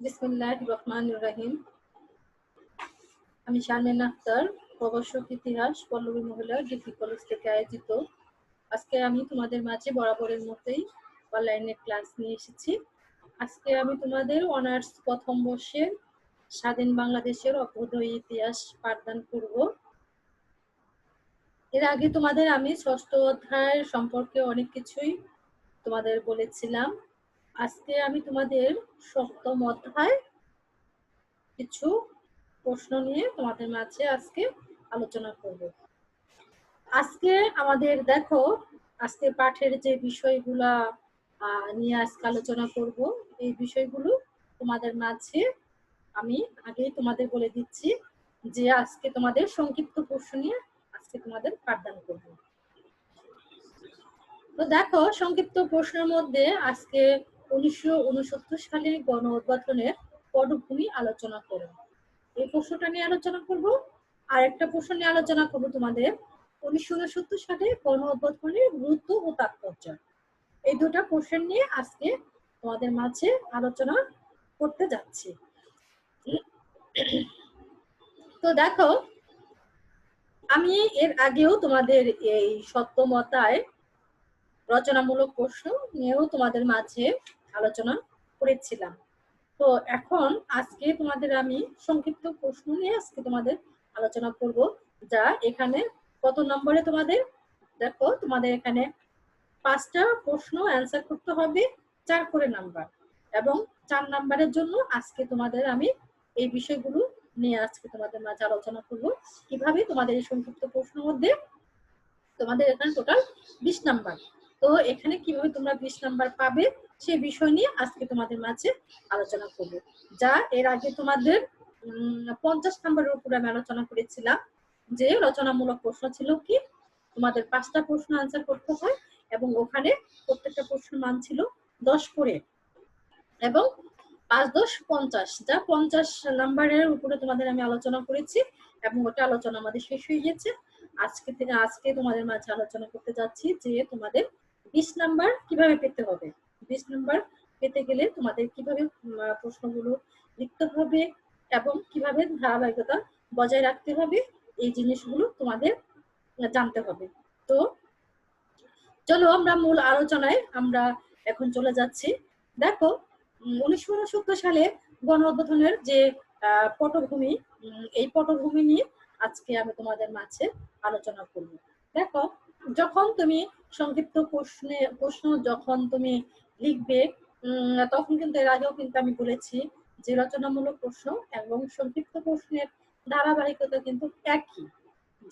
বিসমিল্লাহির রহমানির রহিম। আমি শারমিন আক্তার, প্রভাষক ইতিহাস, পল্লবী মহিলা ডিগ্রি কলেজ থেকে আয়োজিত। আজকে আমি তোমাদের মাঝে বরাবরের মতোই অনলাইনে ক্লাস নিয়ে এসেছি। আজকে আমি তোমাদের অনার্স প্রথম বর্ষের স্বাধীন বাংলাদেশের অভ্যুদয় ইতিহাস পাঠদান করব। এর আগে তোমাদের আমি ষষ্ঠ অধ্যায় সম্পর্কে অনেক কিছুই তোমাদের বলেছিলাম। আজকে আমি তোমাদের সপ্তম অধ্যায় কিছু প্রশ্ন নিয়ে তোমাদের মাঝে আজকে আলোচনা করব। আজকে আমাদের দেখো, আজকে পাঠের যে বিষয়গুলা নিয়ে আজকে আলোচনা করব, এই বিষয়গুলো তোমাদের মাঝে আমি আগেই তোমাদের বলে দিচ্ছি যে আজকে তোমাদের সংক্ষিপ্ত প্রশ্ন নিয়ে আজকে তোমাদের পাঠদান করব। তো দেখো, সংক্ষিপ্ত প্রশ্নের মধ্যে আজকে 1969 সালে গণ অভ্যুত্থানের পটভূমি আলোচনা করব। এই প্রশ্নটা নিয়ে আলোচনা করব। আর একটা প্রশ্ন নিয়ে আলোচনা করব তোমাদের 1969 সালে গণ অভ্যুত্থানের গুরুত্ব ও তাৎপর্য। এই দুটা প্রশ্ন নিয়ে আজকে তোমাদের মাঝে আলোচনা করতে যাচ্ছি। তো দেখো, আমি এর আগেও তোমাদের এই সপ্তম অধ্যায় রচনামূলক প্রশ্ন নিয়েও তোমাদের মাঝে আলোচনা করেছিলাম। তো এখন আজকে তোমাদের আমি সংক্ষিপ্ত প্রশ্ন নিয়ে আজকে তোমাদের আলোচনা করব, যা এখানে কত নম্বরে তোমাদের দেখো, তোমাদের এখানে 5টা প্রশ্ন অ্যান্সার করতে হবে, 4 করে নাম্বার, এবং 4 নাম্বারের জন্য আজকে তোমাদের আমি এই বিষয়গুলো নিয়ে আজকে তোমাদের মাঝে আলোচনা করব। কিভাবে তোমাদের এই সংক্ষিপ্ত প্রশ্নের মধ্যে তোমাদের এখানে টোটাল 20 নাম্বার, তো এখানে কিভাবে তোমরা 20 নাম্বার পাবে সেই বিষয় নিয়ে আজকে তোমাদের মাঝে আলোচনা করব। যা এর আগে তোমাদের 50 নাম্বারের উপরে আমি আলোচনা করেছিলাম, যে রচনামূলক প্রশ্ন ছিল কি তোমাদের 5টা প্রশ্ন আনসার করতে হয়, এবং ওখানে প্রত্যেকটা প্রশ্নের মান ছিল 10 করে, এবং 5 10 50, যা 50 নাম্বারের উপরে তোমাদের আমি আলোচনা করেছি, এবং ওটা আলোচনা আমাদের শেষ হয়ে গেছে। আজকে তোমাদের মাঝে আলোচনা করতে যাচ্ছি যে তোমাদের 20 নাম্বার কিভাবে পেতে হবে। 20 নাম্বার পেতে গেলে তোমাদের কিভাবে প্রশ্নগুলো লিখতে হবে এবং কিভাবে ধারাবাহিকতা বজায় রাখতে হবে, এই জিনিসগুলো তোমাদের জানতে হবে। তো চলো আমরা মূল আলোচনায় আমরা এখন চলে যাচ্ছি। দেখো, 1969 সালে গণ অভ্যুত্থানের যে পটভূমি, এই পটভূমি নিয়ে আজকে আমি তোমাদের মাঝে আলোচনা করব। দেখো, যখন তুমি সংক্ষিপ্ত প্রশ্ন যখন তুমি লিখবে, তখন কিন্তু এর আগেও কিন্তু আমি বলেছি যে রচনামূলক প্রশ্ন এবং সংক্ষিপ্ত প্রশ্নের ধারাবাহিকতা কিন্তু একই,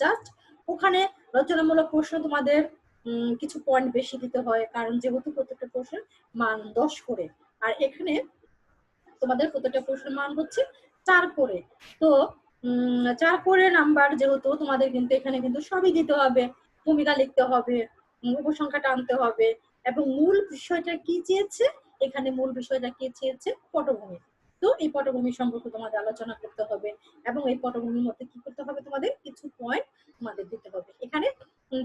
জাস্ট ওখানে রচনামূলক প্রশ্ন তোমাদের কিছু পয়েন্ট বেশি দিতে হয়, কারণ যেহেতু প্রত্যেকটা প্রশ্নের মান 10 করে, আর এখানে তোমাদের প্রত্যেকটা প্রশ্নের মান হচ্ছে 4 করে। তো 4 করে নাম্বার যেহেতু তোমাদের কিন্তু এখানে কিন্তু সবই দিতে হবে, ভূমিকা লিখতে হবে, উপসংখ্যাটা আনতে হবে, এবং মূল বিষয়টা কি চেয়েছে, এখানে মূল বিষয়টা কি চেয়েছে, পটভূমি। তো এই পটভূমি সম্পর্কে তোমাদের আলোচনা করতে হবে, এবং এই পটভূমির মধ্যে কি করতে হবে, তোমাদের কিছু পয়েন্ট তোমাদের দিতে হবে। এখানে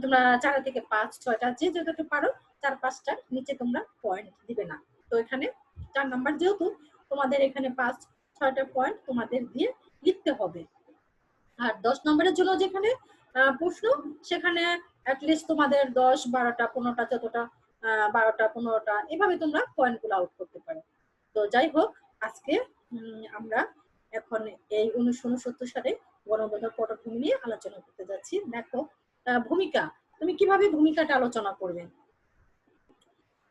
তোমরা 4 থেকে 5 6টা যে যতটা পারো 4 5টার নিচে তোমরা পয়েন্ট দিবে না। তো এখানে 4 নাম্বার যেহেতু, তোমাদের এখানে 5 6টা পয়েন্ট তোমাদের দিয়ে লিখতে হবে। আর 10 নম্বরের জন্য যেখানে প্রশ্ন, সেখানে অ্যাটলিস্ট তোমাদের 10 12টা 15টা যতটা 12টা 15টা এভাবে তোমরা পয়েন্টগুলো আউট করতে পারো। তো যাই হোক, আজকে আমরা এখন এই 1969 সালে গণঅভ্যুত্থানের পটভূমি নিয়ে আলোচনা করতে যাচ্ছি। দেখো, ভূমিকা, তুমি কিভাবে ভূমিকাটা আলোচনা করবে।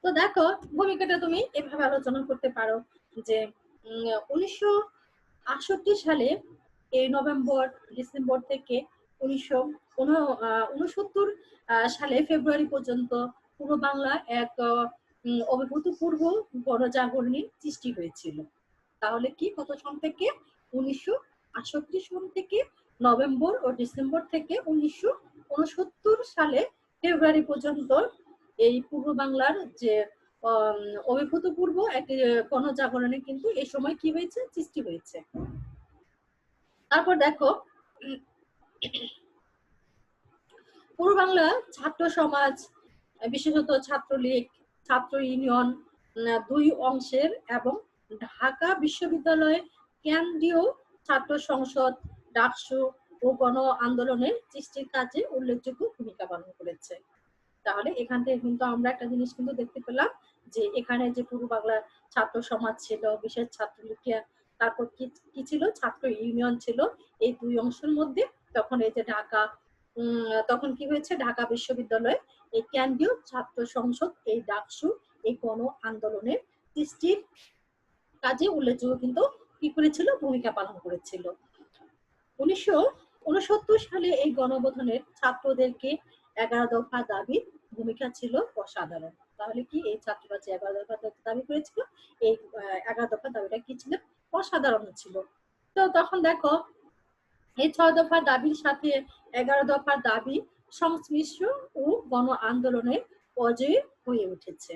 তো দেখো, ভূমিকাটা তুমি এভাবে আলোচনা করতে পারো যে 1968 সালে এই নভেম্বর ডিসেম্বর থেকে 1969 সালে ফেব্রুয়ারি পর্যন্ত পূর্ব বাংলা এক অভূতপূর্ব গণজাগরণের সৃষ্টি হয়েছিল। তাহলে কি কত সন থেকে, 1968 সন থেকে নভেম্বর ও ডিসেম্বর থেকে 1969 সালে ফেব্রুয়ারি পর্যন্ত এই পূর্ব বাংলার যে অভূতপূর্ব একটি গণজাগরণে কিন্তু এই সময় কি হয়েছে, সৃষ্টি হয়েছে। তারপর দেখো, পূর্ব বাংলা ছাত্র সমাজ, বিশেষত ছাত্রলীগ, ছাত্র ইউনিয়ন, দুই অংশের এবং ঢাকা বিশ্ববিদ্যালয়ে কেন্দ্রীয় ছাত্র সংসদ, ডাকসু ও গণ আন্দোলনের সৃষ্টির কাজে উল্লেখযোগ্য ভূমিকা পালন করেছে। তাহলে এখান থেকে কিন্তু আমরা একটা জিনিস কিন্তু দেখতে পেলাম যে এখানে যে পূর্ব বাংলার ছাত্র সমাজ ছিল, বিশেষ ছাত্রলীগ, তারপর কি ছিল, ছাত্র ইউনিয়ন ছিল, এই দুই অংশের মধ্যে তখন এই যে ঢাকা তখন কি হয়েছে, ঢাকা বিশ্ববিদ্যালয়ে এই কেন্দ্রীয় ছাত্র সংসদ, এই ডাকসু, এই গণ আন্দোলনের সৃষ্টির কাজে উল্লেখযোগ্য কিন্তু কি করেছিল, ভূমিকা পালন করেছিল। 1969 সালে এই গণঅভ্যুত্থানের ছাত্রদেরকে 11 দফা দাবির ভূমিকা ছিল অসাধারণ। তাহলে কি এই ছাত্ররা যে 11 দফা দাবি করেছিল, এই 11 দফা দাবিটা কি ছিল, অসাধারণ ছিল। তো তখন দেখো এই 6 দফা দাবির সাথে 11 দফার দাবি সংশ্লিষ্ট ও গণ আন্দোলনের পর্যায়ে হয়ে উঠেছে।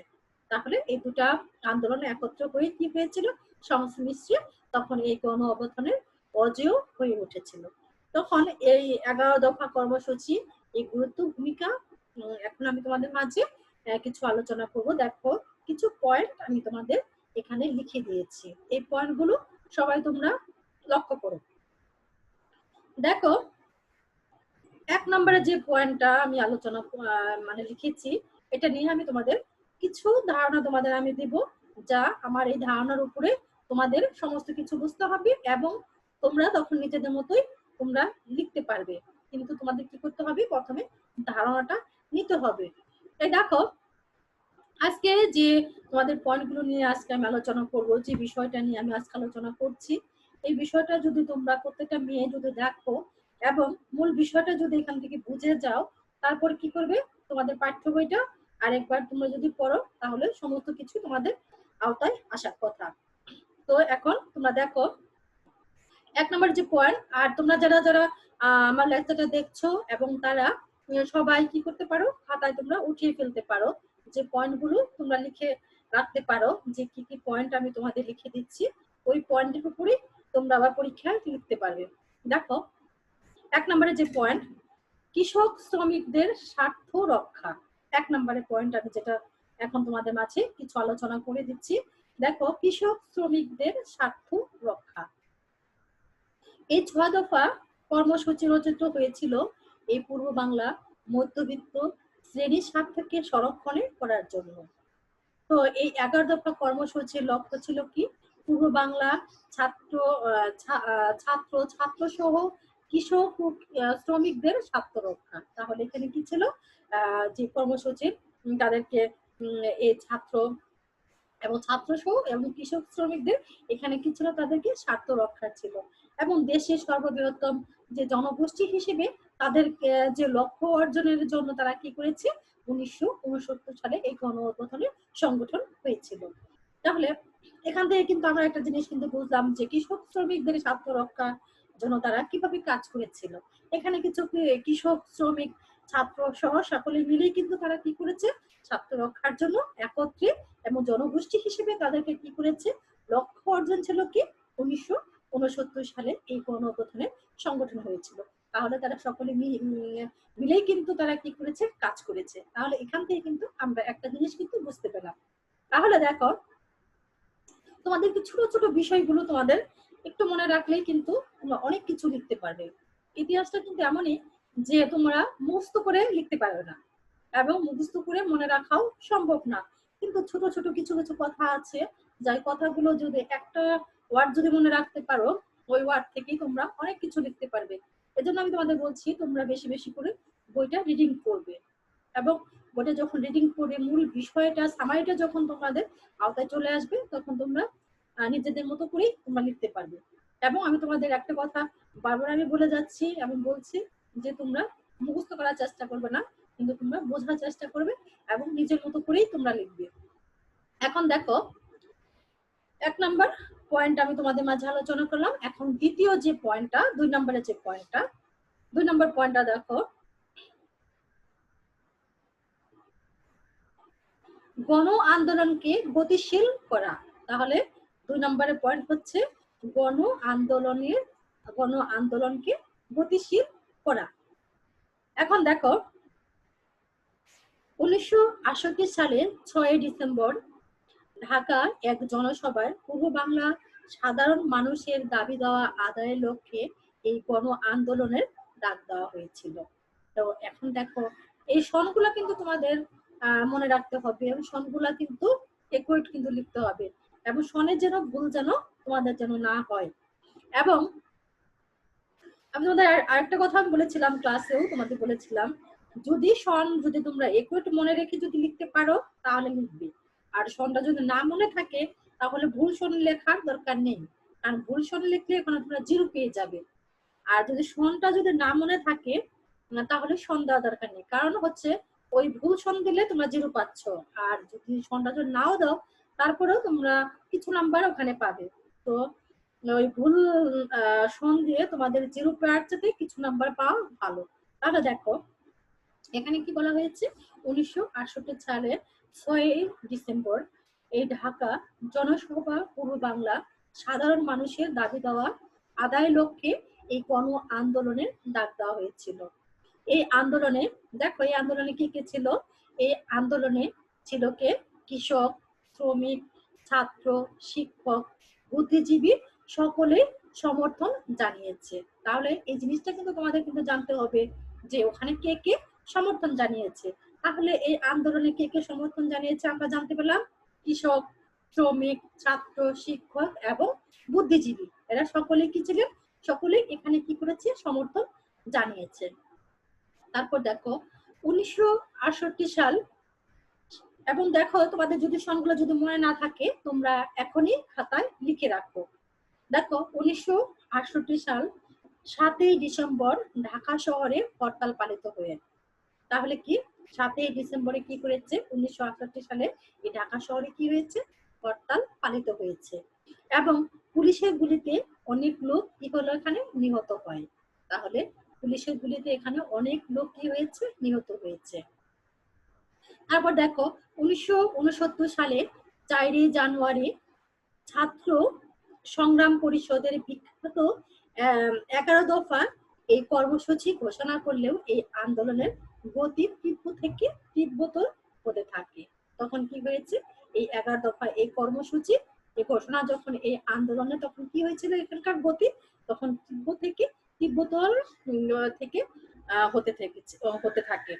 তাহলে এই দুটা আন্দোলন একত্র হয়ে কি হয়েছিল, সংশ্লিষ্ট, তখন এই গণ অভ্যুত্থানের পর্যায়েও হয়ে উঠেছিল। তখন এই 11 দফা কর্মসূচি এই গুরুত্ব ভূমিকা এখন আমি তোমাদের মাঝে কিছু আলোচনা করব। দেখো কিছু পয়েন্ট আমি তোমাদের এখানে লিখে দিয়েছি, এই পয়েন্টগুলো সবাই তোমরা লক্ষ্য করো। দেখো 1 নম্বরে যে পয়েন্টটা আমি আলোচনা মানে লিখেছি, এটা নিয়ে আমি তোমাদের কিছু ধারণা তোমাদের আমি দিব, যা আমার এই ধারণার উপরে তোমাদের সমস্ত কিছু বুঝতে হবে এবং তোমরা তখন নিজেদের মতোই তোমরা লিখতে পারবে। কিন্তু তোমাদের কি করতে হবে, প্রথমে ধারণাটা নিতে হবে। এই দেখো আজকে যে তোমাদের পয়েন্টগুলো নিয়ে আজকে আমি আলোচনা করব, যে বিষয়টা নিয়ে আমি আজকে আলোচনা করছি, এই বিষয়টা যদি তোমরা প্রত্যেকটা মেয়ে যদি দেখো এবং মূল বিষয়টা যদি এখান থেকে বুঝে যাও, তারপর কি করবে, তোমাদের পাঠ্য বইটা আরেকবার তোমরা যদি পড়ো তাহলে সমস্ত কিছু তোমাদের আওতায় আসার কথা। তো এখন তোমরা দেখো 1 নম্বর যে পয়েন্ট, আর তোমরা যারা যারা আমার লেকচারটা দেখছো এবং তারা সবাই কি করতে পারো, খাতায় তোমরা উঠিয়ে ফেলতে পারো, যে পয়েন্টগুলো তোমরা লিখে রাখতে পারো, যে কি কি পয়েন্ট আমি তোমাদের লিখে দিচ্ছি, ওই পয়েন্টের উপরে তোমরা আবার পরীক্ষায় লিখতে পারবে। দেখো 1 নম্বরে যে পয়েন্ট, কৃষক শ্রমিকদের স্বার্থ রক্ষা। 1 নম্বরের পয়েন্ট আমি যেটা এখন তোমাদের মাঝে কিছু আলোচনা করে দিচ্ছি। দেখো কৃষক শ্রমিকদের স্বার্থ রক্ষা, এই 6 দফা কর্মসূচি রচিত হয়েছিল এই পূর্ব বাংলা মধ্যবিত্ত শ্রেণীর স্বার্থকে সংরক্ষণ করার জন্য। তো এই 11 দফা কর্মসূচির লক্ষ্য ছিল কি, পূর্ব বাংলা ছাত্র সহ কৃষক ও শ্রমিকদের স্বার্থ রক্ষা। তাহলে এখানে কি ছিল, যে কর্মসূচি তাদেরকে এই ছাত্র সহ এবং কৃষক শ্রমিকদের এখানে কি ছিল, তাদেরকে স্বার্থ রক্ষা ছিল। এবং দেশের সর্ববৃহত্তম যে জনগোষ্ঠী হিসেবে তাদেরকে যে লক্ষ্য অর্জনের জন্য তারা কি করেছে, 1969 সালে এই গণঅভ্যুত্থানের সংগঠন হয়েছিল। তাহলে এখান থেকে কিন্তু আমরা একটা জিনিস কিন্তু বুঝলাম যে কৃষক শ্রমিকদের স্বার্থ রক্ষার জন্য তারা কিভাবে কাজ করেছিল। এখানে কিছু কৃষক শ্রমিক ছাত্র সহ সকলে মিলে কিন্তু তারা কি করেছে, স্বার্থ রক্ষার জন্য একত্রে এবং জনগোষ্ঠী হিসেবে তাদেরকে কি করেছে, লক্ষ্য অর্জন ছিল কি, 1969 সালে এই গণঅভ্যুত্থানের সংগঠন হয়েছিল। তাহলে তারা সকলে মিলেই কিন্তু তারা কি করেছে, কাজ করেছে। তাহলে এখান থেকে কিন্তু আমরা একটা জিনিস কিন্তু বুঝতে পেলাম। তাহলে দেখো তোমাদের ছোট ছোট বিষয়গুলো তোমাদের একটু মনে রাখলেই কিন্তু তোমরা অনেক কিছু লিখতে পারবে। ইতিহাসটা কিন্তু এমনই যে তোমরা মুখস্থ করে লিখতে পারবে না এবং মুখস্থ করে মনে রাখাও সম্ভব না, কিন্তু ছোট ছোট কিছু কিছু কথা আছে, যাই কথাগুলো যদি একটা ওয়ার্ড যদি মনে রাখতে পারো, ওই ওয়ার্ড থেকেই তোমরা অনেক কিছু লিখতে পারবে। এজন্য আমি তোমাদের বলছি তোমরা বেশি বেশি করে বইটা রিডিং করবে এবং বইটা যখন রিডিং করে মূল বিষয়টা সামারিটা যখন তোমাদের আওতায় চলে আসবে, তখন তোমরা নিজেদের মতো করেই তোমরা লিখতে পারবে। এবং আমি তোমাদের একটা কথা বারবার আমি বলে যাচ্ছি এবং বলছি যে তোমরা মুখস্থ করার চেষ্টা করবে না, কিন্তু তোমরা বোঝার চেষ্টা করবে এবং নিজের মতো করেই তোমরা লিখবে। এখন দেখো 1 নাম্বার পয়েন্ট আমি তোমাদের মাঝে আলোচনা করলাম। এখন দ্বিতীয় যে পয়েন্টটা, 2 নম্বরের যে পয়েন্টটা, 2 নম্বর পয়েন্টটা দেখো, গণ আন্দোলনকে গতিশীল করা। তাহলে 2 নম্বরের পয়েন্ট হচ্ছে গণ আন্দোলনকে গতিশীল করা। এখন দেখো 1968 সালের 6 ডিসেম্বর ঢাকা এক জনসভায় পূর্ব বাংলা সাধারণ মানুষের দাবি দেওয়া আদায়ের লক্ষ্যে এই গণ আন্দোলনের ডাক দেওয়া হয়েছিল। তো এখন দেখো এই সনগুলা কিন্তু তোমাদের মনে রাখতে হবে এবং সনগুলা কিন্তু একুরেট কিন্তু লিখতে হবে এবং সনের যেন ভুল যেন তোমাদের যেন না হয়। এবং আমি তোমাদের আরেকটা কথা বলেছিলাম, ক্লাসেও তোমাদের বলেছিলাম, যদি সন যদি তোমরা একুরেট মনে রেখে যদি লিখতে পারো তাহলে লিখবে, আর সনটা যদি না মনে থাকে তাহলে ভুল সন লেখার দরকার নেই, কারণ ভুল সন লিখলে ওখানে তোমরা জিরো পেয়ে যাবে। আর যদি সনটা যদি না মনে থাকে তাহলে সন দেওয়া দরকার নেই, কারণ হচ্ছে ওই ভুল সন দিলে তোমরা জিরো পাচ্ছ, আর যদি সনটা যদি নাও দাও তারপরেও তোমরা কিছু নাম্বার ওখানে পাবে। তো ওই ভুল সন দিয়ে তোমাদের জিরো পাওয়ার চাইতে কিছু নাম্বার পাওয়া ভালো। তাহলে দেখো এখানে কি বলা হয়েছে, 1968 সালের 6 ডিসেম্বর এই ঢাকা জনসভা পূর্ব বাংলা সাধারণ মানুষের দাবি দেওয়া আদায় লক্ষ্যে এই গণ আন্দোলনের ডাক দেওয়া হয়েছিল। এই আন্দোলনে দেখো এই আন্দোলনে কি কি ছিল, এই আন্দোলনে ছিল কে, কৃষক, শ্রমিক, ছাত্র, শিক্ষক, বুদ্ধিজীবী সকলে সমর্থন জানিয়েছে। তাহলে এই জিনিসটা কিন্তু তোমাদের কিন্তু জানতে হবে যে ওখানে কে কে সমর্থন জানিয়েছে। তাহলে এই আন্দোলনে কে কে সমর্থন জানিয়েছে আমরা জানতে পেলাম, কৃষক, শ্রমিক, ছাত্র, শিক্ষক এবং বুদ্ধিজীবী, এরা সকলে কি ছিলেন, সকলে এখানে কি করেছে, সমর্থন জানিয়েছে। তারপর দেখো 1968 সাল, এবং দেখো তোমাদের যদি সনগুলো যদি মনে না থাকে তোমরা এখনই খাতায় লিখে রাখো। দেখো 1968 সাল 7 ডিসেম্বর ঢাকা শহরে হরতাল পালিত হয়ে, তাহলে কি 7 ডিসেম্বরে কি করেছে, 1968 সালে এই ঢাকা শহরে কি হয়েছে, হরতাল পালিত হয়েছে এবং পুলিশের গুলিতে অনেক লোক কি হলো, এখানে নিহত হয়। তাহলে পুলিশের গুলিতে এখানে অনেক লোক কি হয়েছে, নিহত হয়েছে। তারপর দেখো 1969 সালে 4 জানুয়ারি ছাত্র সংগ্রাম পরিষদের বিখ্যাত 11 দফা এই কর্মসূচি ঘোষণা করলেও এই আন্দোলনের গতি তীব্র থেকে তীব্রতর হতে থাকে। তখন কি হয়েছে, এই 11 দফা এই কর্মসূচি এই ঘোষণা যখন এই আন্দোলনে তখন কি হয়েছিল, এখানকার গতি তখন তীব্র থেকে তীব্রতর থেকে হতে থাকে।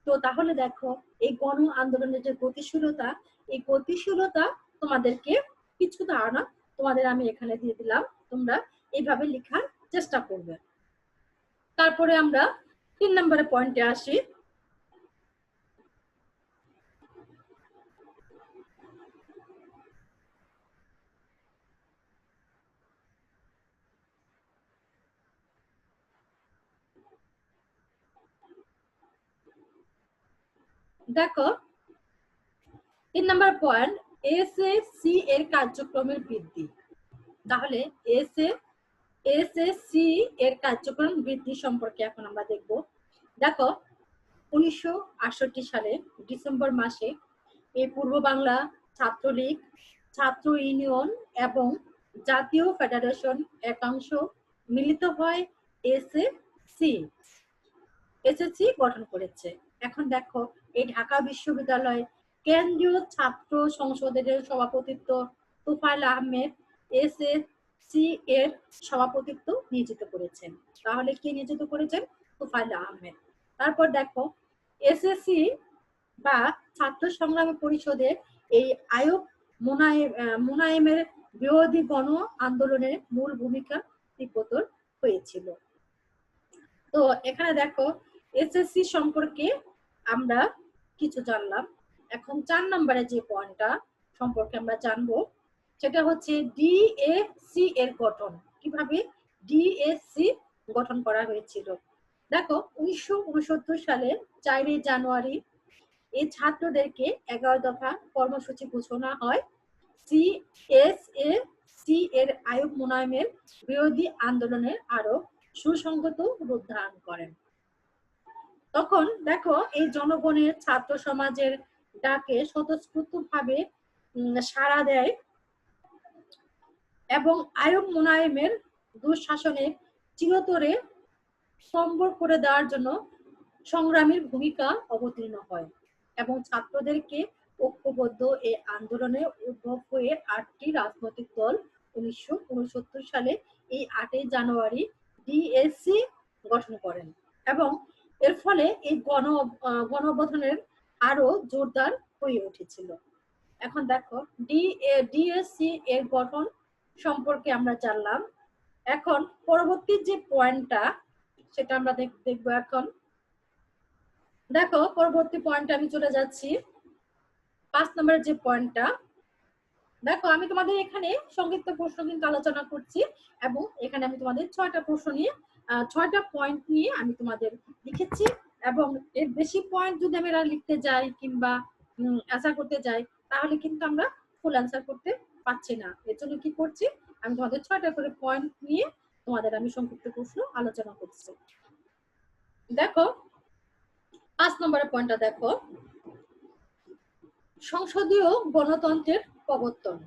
তো তাহলে দেখো এই গণ আন্দোলনের যে গতিশীলতা, এই গতিশীলতা তোমাদেরকে কিছু ধারণা তোমাদের আমি এখানে দিয়ে দিলাম, তোমরা এইভাবে লেখার চেষ্টা করবে। তারপরে আমরা 3 নম্বরের পয়েন্টে আসি। দেখো 3 নম্বর পয়েন্ট, এসএসসি এর কার্যক্রমের বৃদ্ধি। তাহলে এসএসসি এর কার্যক্রম বৃদ্ধি সম্পর্কে এখন আমরা দেখব। দেখো 1968 সালে ডিসেম্বর মাসে এই পূর্ব বাংলা ছাত্রলীগ, ছাত্র ইউনিয়ন এবং জাতীয় ফেডারেশন একাংশ মিলিত হয় এসএসসি গঠন করেছে। এখন দেখো এই ঢাকা বিশ্ববিদ্যালয় কেন্দ্রীয় ছাত্র সংসদের সভাপতিত্ব তোফায়েল আহমেদ এসএসসি এর সভাপতিত্ব নিয়োজিত করেছেন। তাহলে কে নিয়োজিত করেছেন, তোফায়েল আহমেদ। তারপর দেখো এসএসসি বা ছাত্র সংগ্রাম পরিষদের এই আয়োগ মোনায়েমের বিরোধী গণ আন্দোলনের মূল ভূমিকা তীব্রতর হয়েছিল। তো এখানে দেখো এসএসসি সম্পর্কে আমরা কিছু জানলাম। এখন 4 নম্বরে যে পয়েন্টটা সম্পর্কে আমরা জানবো সেটা হচ্ছে ডিএসসি এর গঠন, কিভাবে ডিএসসি গঠন করা হয়েছিল। দেখো 1969 সালে 4 জানুয়ারি এই ছাত্রদেরকে 11 দফা কর্মসূচি ঘোষণা হয়। সিএসএসি এর আয়োগ মোনায়েমের বিরোধী আন্দোলনের আরো সুসংগত রূপ ধারণ করেন। তখন দেখো এই জনগণের ছাত্র সমাজের ডাকে স্বতঃস্ফূর্তভাবে সাড়া দেয় এবং আয়োগ মোনায়েমের দুঃশাসনে চিরতরে স্তম্ভ করে দেওয়ার জন্য সংগ্রামীর ভূমিকা অবতীর্ণ হয় এবং ছাত্রদেরকে ঐক্যবদ্ধ এই আন্দোলনে উদ্ভব হয়ে 8টি রাজনৈতিক দল 1969 সালে এই 8ই জানুয়ারি ডিএসসি গঠন করেন এবং এর ফলে এই গণ অভ্যুত্থানের আরো জোরদার হয়ে উঠেছিল। এখন দেখো ডিএসসি এর গঠন সম্পর্কে আমরা জানলাম। এখন পরবর্তী যে পয়েন্টটা সেটা আমরা দেখবো। এখন দেখো পরবর্তী পয়েন্টে আমি চলে যাচ্ছি। 5 নম্বরের যে পয়েন্টটা দেখো, আমি তোমাদের এখানে সংক্ষিপ্ত প্রশ্ন কিন্তু আলোচনা করছি এবং এখানে আমি তোমাদের 6টা প্রশ্ন নিয়ে 6টা পয়েন্ট নিয়ে আমি তোমাদের লিখেছি এবং এর বেশি পয়েন্ট যদি আমি লিখতে যাই কিংবা অ্যান্সার করতে যাই তাহলে কিন্তু আমরা ফুল অ্যান্সার করতে পারছি না। এর জন্য কি করছি, আমি তোমাদের 6টা করে পয়েন্ট নিয়ে তোমাদের আমি সংক্ষিপ্ত প্রশ্ন আলোচনা করছি। দেখো 5 নম্বরের পয়েন্টটা দেখো, সংসদীয় গণতন্ত্রের প্রবর্তন।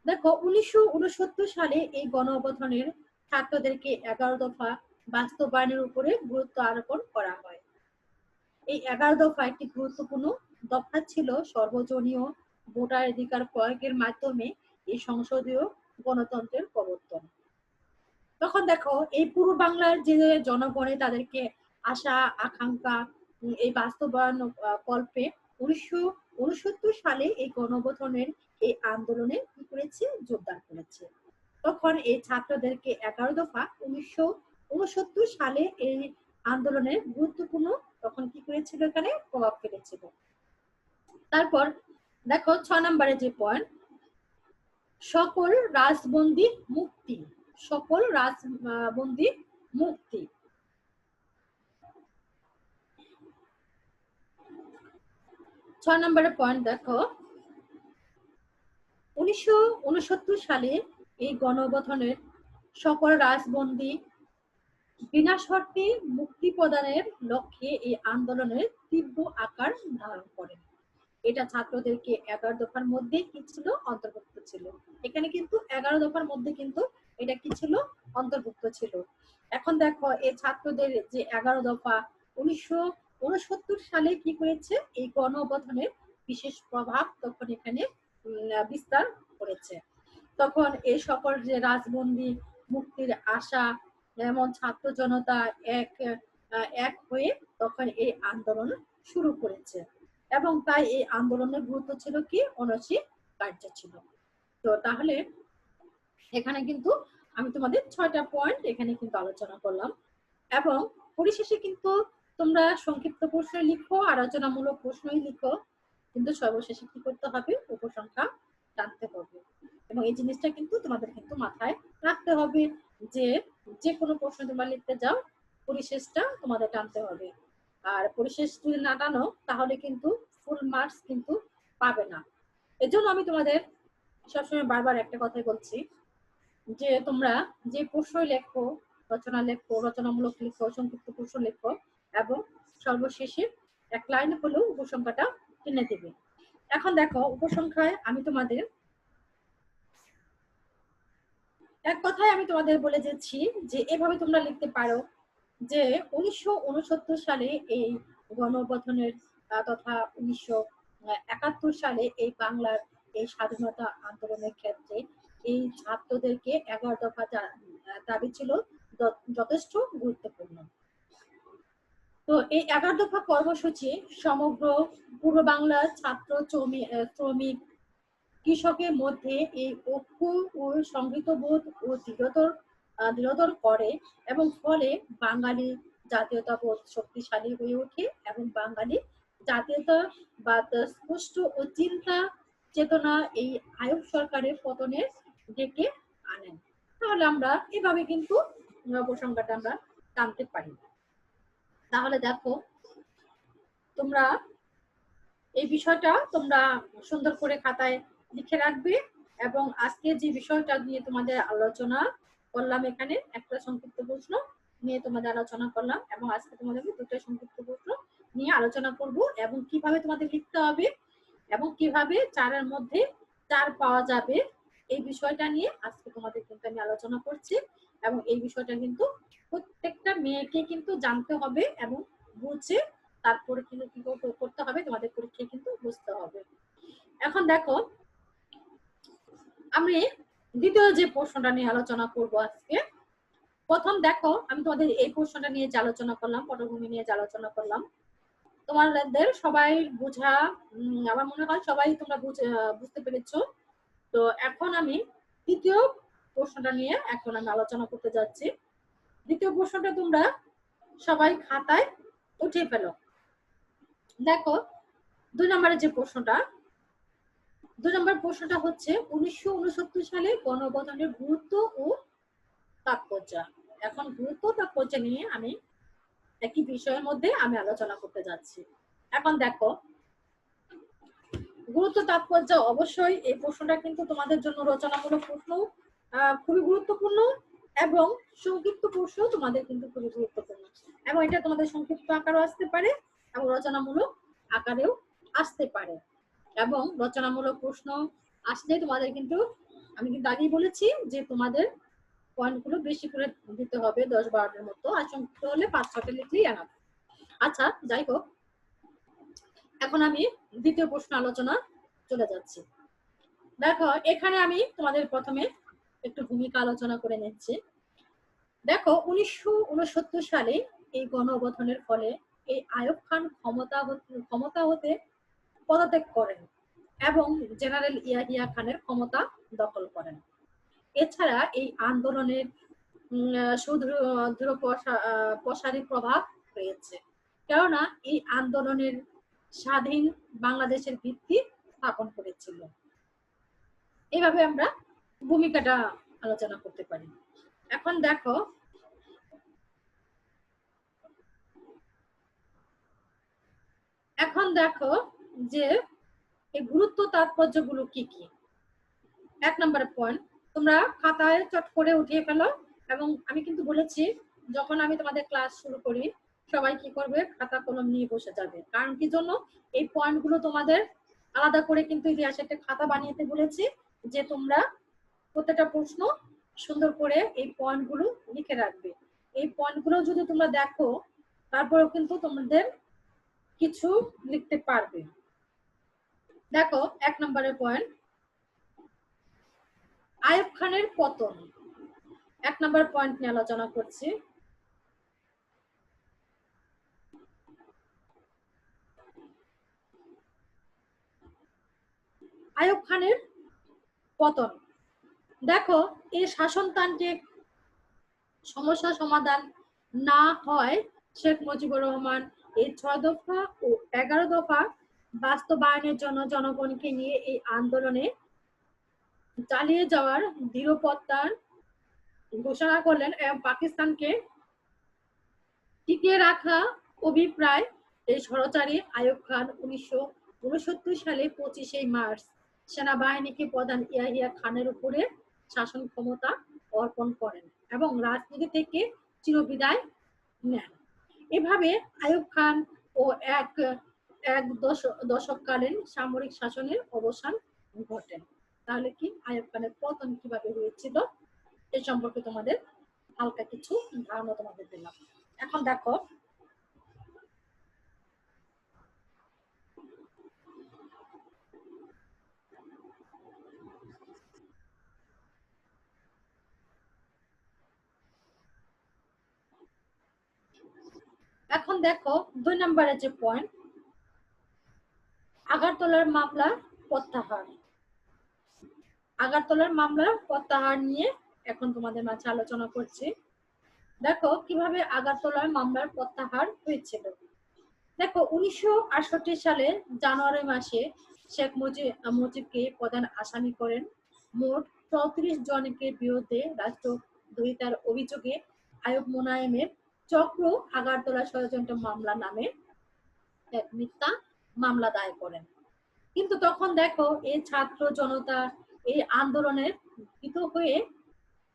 দেখো 1969 সালে এই গণ অভ্যুত্থানের ছাত্রদেরকে 11 দফা বাস্তবায়নের উপরে গুরুত্ব আরোপণ করা হয়। এই 11 দফা একটি গুরুত্বপূর্ণ দফা ছিল সর্বজনীয় ভোটাধিকার প্রয়োগের মাধ্যমে এই সংসদীয় গণতন্ত্রের প্রবর্তন। তখন দেখো এই পূর্ব বাংলার যে জনগণে তাদেরকে আশা আকাঙ্ক্ষা এই বাস্তবায়ন কল্পে 1969 সালে এই গণ অভ্যুত্থানের এই আন্দোলনে কি করেছে, যোগদান করেছে। তখন এই ছাত্রদেরকে 11 দফা 1969 সালে এই আন্দোলনে গুরুত্বপূর্ণ তখন কি করেছিল, এখানে প্রভাব ফেলেছিল। তারপর দেখো 6 নম্বরে যে পয়েন্ট, সকল রাজবন্দী মুক্তি। সকল রাজবন্দী মুক্তি। 6 নম্বরের পয়েন্ট দেখো, 1969 সালে এই গণ অভ্যুত্থানের সকল রাজবন্দী বিনা শর্তে মুক্তি প্রদানের লক্ষ্যে এই আন্দোলনের তীব্র আকার ধারণ করে। এটা ছাত্রদেরকে 11 দফার মধ্যে কি ছিল, অন্তর্ভুক্ত ছিল। এখানে কিন্তু 11 দফার মধ্যে কিন্তু এটা কি ছিল, অন্তর্ভুক্ত ছিল। এখন দেখো এই ছাত্রদের যে 11 দফা 1969 সালে কি করেছে, এই গণ অভ্যুত্থানের বিশেষ প্রভাব তখন এখানে বিস্তার করেছে। তখন এই সকল যে রাজবন্দী মুক্তির আশা যেমন ছাত্র জনতা এক হয়ে তখন এই আন্দোলন শুরু করেছে এবং তাই এই আন্দোলনের গুরুত্ব ছিল কি, অনস্বীকার্য ছিল। তো তাহলে এখানে কিন্তু আমি তোমাদের 6টা পয়েন্ট এখানে কিন্তু আলোচনা করলাম এবং পরিশেষে কিন্তু তোমরা সংক্ষিপ্ত প্রশ্ন লিখো, আলোচনামূলক প্রশ্নই লিখো, কিন্তু সর্বশেষে কি করতে হবে, উপসংখ্যা টানতে হবে এবং এই জিনিসটা কিন্তু তোমাদের কিন্তু মাথায় রাখতে হবে যে যে কোনো প্রশ্ন তোমরা লিখতে যাও পরিশেষটা তোমাদের টানতে হবে। আর পরিশেষ যদি না টানো তাহলে কিন্তু ফুল মার্কস কিন্তু পাবে না। এজন্য আমি তোমাদের সবসময় বারবার একটা কথাই বলছি যে তোমরা যে প্রশ্নই লেখো, রচনামূলক লিখো, সংক্ষিপ্ত প্রশ্ন লেখো এবং সর্বশেষে এক লাইন হলেও উপসংখ্যাটা টেনে দেবে। এখন দেখো উপসংখ্যায় আমি তোমাদের এক কথায় আমি তোমাদের বলে যাচ্ছি যে এভাবে তোমরা লিখতে পারো যে 1969 সালে এই গণ অভ্যুত্থানের তথা 1971 সালে এই বাংলার এই স্বাধীনতা আন্দোলনের ক্ষেত্রে এই ছাত্রদেরকে 11 দফা দাবি ছিল যথেষ্ট গুরুত্বপূর্ণ। তো এই 11 দফা কর্মসূচি সমগ্র পূর্ব বাংলার ছাত্র শ্রমিক কৃষকের মধ্যে এই ঐক্য ও সংহতিবোধ ও দৃঢ়তর করে এবং ফলে বাঙালি জাতীয়তাবোধ শক্তিশালী হয়ে ওঠে এবং বাঙালি জাতীয়তাবাদ স্পষ্ট ও চিন্তা চেতনা এই আইয়ুব সরকারের পতনের ডেকে আনেন। তাহলে আমরা এভাবে কিন্তু উপসংখ্যাটা আমরা টানতে পারি। তাহলে দেখো তোমরা এই বিষয়টা তোমরা সুন্দর করে খাতায় লিখে রাখবে এবং আজকে যে বিষয়টা নিয়ে তোমাদের আলোচনা করলাম, এখানে একটা সংক্ষিপ্ত প্রশ্ন নিয়ে তোমাদের আলোচনা করলাম এবং আজকে তোমাদের দুটো সংক্ষিপ্ত প্রশ্ন নিয়ে আলোচনা করব এবং কিভাবে তোমাদের লিখতে হবে এবং কিভাবে 4-এর মধ্যে 4 পাওয়া যাবে এই বিষয়টা নিয়ে আজকে তোমাদের কিন্তু আমি আলোচনা করছি এবং এই বিষয়টা কিন্তু প্রত্যেকটা মেয়েকে কিন্তু জানতে হবে এবং বুঝে তারপরে কিন্তু কি করতে হবে, তোমাদের পরীক্ষায় কিন্তু বুঝতে হবে। এখন দেখো, আমি দ্বিতীয় যে প্রশ্নটা নিয়ে আলোচনা করব আজকে। প্রথম দেখো, আমি তোমাদের এই প্রশ্নটা নিয়ে যে আলোচনা করলাম, পটভূমি নিয়ে যে আলোচনা করলাম, তোমাদের সবাই বোঝা, আমার মনে হয় সবাই তোমরা বুঝতে পেরেছো। তো এখন আমি দ্বিতীয় প্রশ্নটা নিয়ে এখন আমি আলোচনা করতে যাচ্ছি। দ্বিতীয় প্রশ্নটা তোমরা সবাই খাতায় উঠিয়ে ফেলো। দেখো, 2 নম্বরের যে প্রশ্নটা, 2 নম্বর প্রশ্নটা হচ্ছে 1969 সালে গণঅভ্যুত্থানের গুরুত্ব ও তাৎপর্য। এখন গুরুত্ব তাৎপর্য নিয়ে আমি একই বিষয়ের মধ্যে আমি আলোচনা করতে যাচ্ছি। এখন দেখো, গুরুত্ব তাৎপর্য, অবশ্যই এই প্রশ্নটা কিন্তু তোমাদের জন্য রচনামূলক প্রশ্ন, খুবই গুরুত্বপূর্ণ, এবং সংক্ষিপ্ত প্রশ্ন তোমাদের কিন্তু খুবই গুরুত্বপূর্ণ, এবং এটা তোমাদের সংক্ষিপ্ত আকারেও আসতে পারে এবং রচনামূলক আকারেও আসতে পারে। এবং রচনামূলক প্রশ্ন আসলে তোমাদের কিন্তু, আমি কিন্তু আগেই বলেছি যে তোমাদের পয়েন্টগুলো বেশি করে দিতে হবে, 10-12টার মতো, আর সংক্ষিপ্ত হলে 5-6টা লিখলেই এনাফ। আচ্ছা, যাই হোক, এখন আমি দ্বিতীয় প্রশ্ন আলোচনা চলে যাচ্ছি। দেখো, এখানে আমি তোমাদের প্রথমে একটু ভূমিকা আলোচনা করে নিচ্ছি। দেখো, 1969 সালে এই গণঅভ্যুত্থানের ফলে এই আইয়ুব খান ক্ষমতা হতে পদত্যাগ করেন এবং জেনারেল ইয়াহিয়া খানের ক্ষমতা দখল করেন। এছাড়া এই আন্দোলনের সুদূর প্রসারী প্রভাব রয়েছে, কেননা এই আন্দোলনের স্বাধীন বাংলাদেশের ভিত্তি স্থাপন করেছিল। এইভাবে আমরা ভূমিকাটা আলোচনা করতে পারি। এখন দেখো, যে এই গুরুত্ব তাৎপর্যগুলো কি কি। 1 নম্বর পয়েন্ট, তোমরা খাতায় চট করে উঠিয়ে ফেলো। এবং আমি কিন্তু বলেছি, যখন আমি তোমাদের ক্লাস শুরু করি, সবাই কি করবে, খাতা কলম নিয়ে বসে যাবে। কারণ কি জন্য, এই পয়েন্টগুলো তোমাদের আলাদা করে কিন্তু ইতিহাসে একটা খাতা বানিয়ে বলেছি, যে তোমরা প্রত্যেকটা প্রশ্ন সুন্দর করে এই পয়েন্টগুলো লিখে রাখবে। এই পয়েন্টগুলো যদি তোমরা দেখো, তারপরেও কিন্তু তোমাদের কিছু লিখতে পারবে। দেখো, 1 নম্বরের পয়েন্ট, আইয়ুব খানের পতন। 1 নম্বর পয়েন্ট নিয়ে আলোচনা করছি। আইয়ুব খানের পতন। দেখো, এই শাসনতান্ত্রিক সমস্যা সমাধান না হয় শেখ মুজিবুর রহমান এই 6 দফা ও 11 দফা বাস্তবায়নের জন্য জনগণকে নিয়ে এই আন্দোলনে চালিয়ে যাওয়ার দৃঢ়প্রত্যয় ঘোষণা করলেন এবং পাকিস্তানকে টিকিয়ে রাখা অভিপ্রায় এই স্বৈরাচারী আইয়ুব খান 1969 সালে 25শে মার্চ সেনাবাহিনীকে প্রধান ইয়াহিয়া খানের উপরে শাসন ক্ষমতা অর্পণ করেন এবং রাজনীতি থেকে চিরবিদায় নেন। এভাবে আইয়ুব খান ও এক দশককালীন সামরিক শাসনের অবসান ঘটে। তাহলে কি আইয়ুব খানের পতন কিভাবে হয়েছিল এই সম্পর্কে তোমাদের হালকা কিছু ধারণা তোমাদের দিলাম। এখন দেখো, এখন দেখো 2 নম্বরের যে পয়েন্ট, আগারতলার মামলা প্রত্যাহার। আগারতলার মামলা প্রত্যাহার নিয়ে এখন তোমাদের মাঝে আলোচনা করছি। দেখো, কিভাবে আগারতলার মামলার প্রত্যাহার হয়েছিল। দেখো, 1968 সালে জানুয়ারি মাসে শেখ মুজিবকে প্রধান আসামি করেন। মোট 34 জনকে বিরুদ্ধে রাষ্ট্রদ্রোহিতার অভিযোগে আইয়ুব মোনায়েমের চক্র আগারতলা ষড়যন্ত্র মামলা নামে এক মিথ্যা মামলা দায়ের করেন। কিন্তু তখন দেখো, এই ছাত্র জনতা এই আন্দোলনের ভীত হয়ে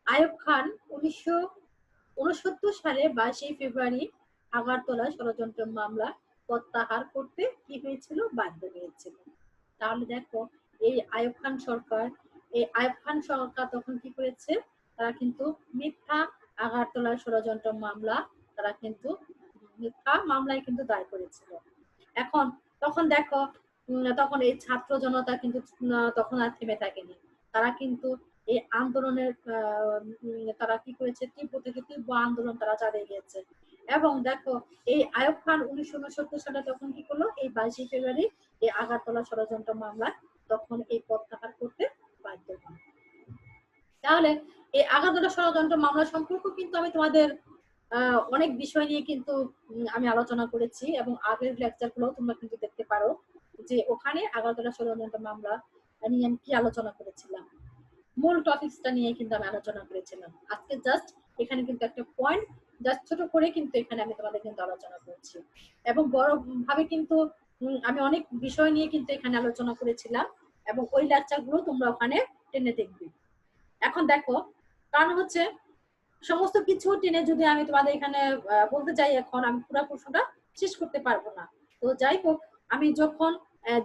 আইয়ুব খান 1969 সালে 22শে ফেব্রুয়ারি আগারতলা ষড়যন্ত্র মামলা প্রত্যাহার করতে কি হয়েছিল, বাধ্য হয়েছিল। তাহলে দেখো, এই আইয়ুব খান সরকার তখন কি করেছে, তারা কিন্তু মিথ্যা আগারতলা ষড়যন্ত্র মামলা তারা কিন্তু মিথ্যা মামলায় কিন্তু দায়ের করেছিল। এখন তখন দেখো তখন এই ছাত্র জনতা কিন্তু তখন আর থেমে থাকেনি। তারা কিন্তু এই আন্দোলনের তারা কি করেছে, তীব্র থেকে তীব্র আন্দোলন তারা চালিয়ে গিয়েছে। এবং দেখো এই আইয়ুব খান 1969 সালে তখন কি করলো, এই 22 ফেব্রুয়ারি এই আগারতলা ষড়যন্ত্র মামলায় তখন এই প্রত্যাহার করতে বাধ্য হন। তাহলে এই আগারতলা ষড়যন্ত্র মামলা সম্পর্ক কিন্তু আমি তোমাদের অনেক বিষয় নিয়ে কিন্তু আমি আলোচনা করেছি, এবং আগের লেকচার গুলো তোমরা কিন্তু দেখতে পারো যে ওখানে আগারতলা ষড়যন্ত্র মামলা নিয়ে আমি কি আলোচনা করেছিলাম, মূল টপিকসটা নিয়ে কিন্তু আমি আলোচনা করেছিলাম। আজকে জাস্ট এখানে কিন্তু একটা পয়েন্ট জাস্ট ছোট করে কিন্তু এখানে আমি তোমাদের কিন্তু আলোচনা করছি, এবং বড় ভাবে কিন্তু আমি অনেক বিষয় নিয়ে কিন্তু এখানে আলোচনা করেছিলাম, এবং ওই লেকচার গুলো তোমরা ওখানে টেনে দেখবে। এখন দেখো, কারণ হচ্ছে সমস্ত কিছু টেনে যদি আমি তোমাদের এখানে বলতে যাই, এখন আমি পুরো প্রশ্নটা শেষ করতে পারবো না। তো যাই হোক, আমি যখন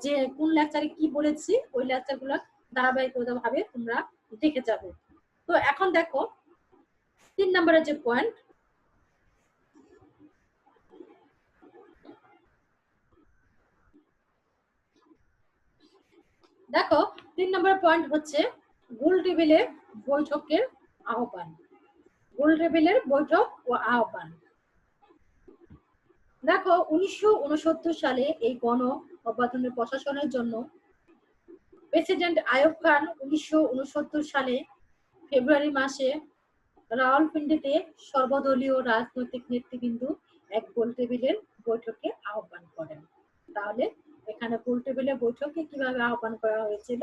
যে কোন লেকচারে কি বলেছি ওই লেকচার গুলো ধারাবাহিকতা ভাবে তোমরা দেখে যাবে। তো এখন দেখো 3 নম্বরের যে পয়েন্ট, দেখো 3 নম্বর পয়েন্ট হচ্ছে গোল টেবিলের বৈঠকের আহ্বান। গোল টেবিলের বৈঠক ও আহ্বান। দেখো 1969 সালে এই গণ অভ্যুত্থানের প্রশাসনের জন্য প্রেসিডেন্ট আইয়ুব খান 1969 সালে ফেব্রুয়ারি মাসে রাওয়ালপিন্ডিতে সর্বদলীয় রাজনৈতিক নেতৃবৃন্দ এক গোল টেবিলের বৈঠকে আহ্বান করেন। তাহলে এখানে গোল টেবিলের বৈঠকে কিভাবে আহ্বান করা হয়েছিল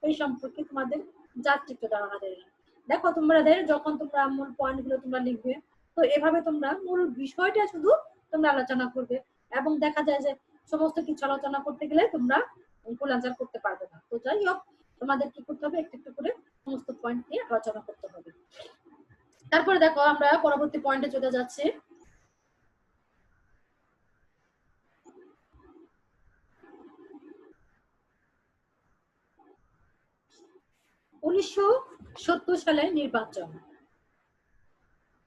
এই সম্পর্কে তোমাদের যাত্রিক ধারণা দেবে। দেখো তোমাদের যখন তোমরা মূল পয়েন্ট গুলো তোমরা লিখবে, তো এভাবে তোমরা মূল বিষয়টা শুধু তোমরা আলোচনা করবে, এবং দেখা যায় যে সমস্ত কিছু আলোচনা করতে গেলে তোমরা ফুল আনসার করতে পারবে না। তো যাই হোক, তোমাদের কি করতে হবে, একটু একটু করে সমস্ত পয়েন্ট নিয়ে আলোচনা করতে হবে। তারপরে দেখো আমরা পরবর্তী পয়েন্টে চলে যাচ্ছি। 1970 সালের নির্বাচন।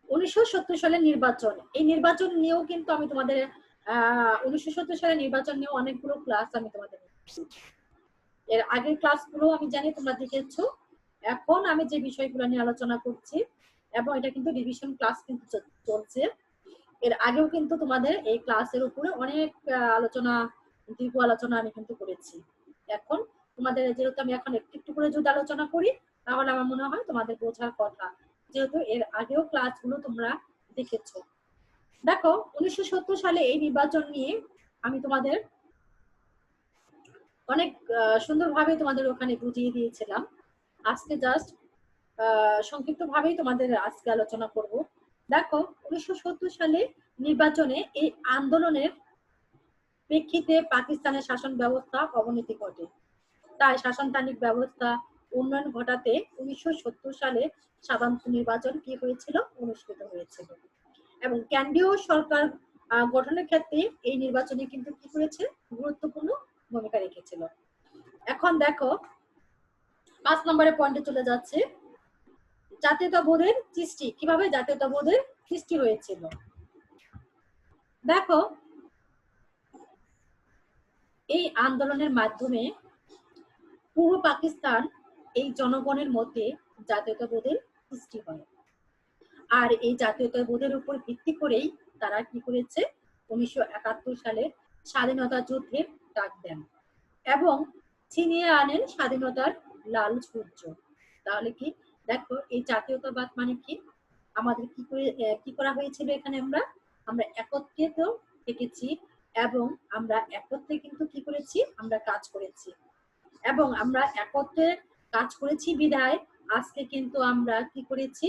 1970 সালের নির্বাচন, এই নির্বাচন নিয়েও কিন্তু আমি তোমাদের 1970 সালের নির্বাচন নিয়ে অনেকগুলো ক্লাস আমি তোমাদের এর আগের ক্লাসগুলো আমি জানি তোমরা দেখেছো। এখন আমি যে বিষয়গুলো নিয়ে আলোচনা করছি, এবং এটা কিন্তু রিভিশন ক্লাস কিন্তু চলছে। এর আগেও কিন্তু তোমাদের এই ক্লাসের উপরে অনেক আলোচনা, দীর্ঘ আলোচনা আমি কিন্তু করেছি। এখন তোমাদের যেহেতু আমি এখন একটু একটু করে যদি আলোচনা করি, তাহলে আমার মনে হয় তোমাদের বোঝার কথা, যেহেতু এর আগেও ক্লাসগুলো তোমরা দেখেছো। দেখো 1970 সালে এই নির্বাচন নিয়ে আমি তোমাদের অনেক সুন্দরভাবে তোমাদের ওখানে বুঝিয়ে দিয়েছিলাম। আজকে জাস্ট সংক্ষিপ্ত ভাবেই তোমাদের আজকে আলোচনা করব। দেখো 1970 সালে নির্বাচনে এই আন্দোলনের প্রেক্ষিতে পাকিস্তানের শাসন ব্যবস্থা অবনতি ঘটে। তাই শাসনতান্ত্রিক ব্যবস্থা উন্নয়ন ঘটাতে 1970 সালে সাধারণ নির্বাচন কি হয়েছিল, অনুষ্ঠিত হয়েছিল, এবং কেন্দ্রীয় সরকার গঠনের ক্ষেত্রে এই নির্বাচনে কিন্তু কি করেছে, গুরুত্বপূর্ণ ভূমিকা রেখেছিল। এখন দেখো 5 নম্বরের পয়েন্টে চলে যাচ্ছে, জাতীয়তাবোধের সৃষ্টি, কিভাবে জাতীয়তাবোধের সৃষ্টি হয়েছিল। দেখো এই আন্দোলনের মাধ্যমে পূর্ব পাকিস্তান এই জনগণের মধ্যে জাতীয়তাবোধের সৃষ্টি হয়, আর এই জাতীয়তাবোধের উপর ভিত্তি করেই তারা কি করেছে, 1971 সালে স্বাধীনতা যুদ্ধের ডাক দেন এবং ছিনিয়ে আনেন স্বাধীনতার লাল সূর্য। তাহলে কি দেখো এই জাতীয়তাবাদ মানে কি, আমাদের কি করে কি করা হয়েছিল, এখানে আমরা একত্রিত থেকেছি, এবং আমরা একত্রে কিন্তু কি করেছি, আমরা কাজ করেছি, এবং আমরা একত্রে কাজ করেছি বিধায় আজকে কিন্তু আমরা কি করেছি,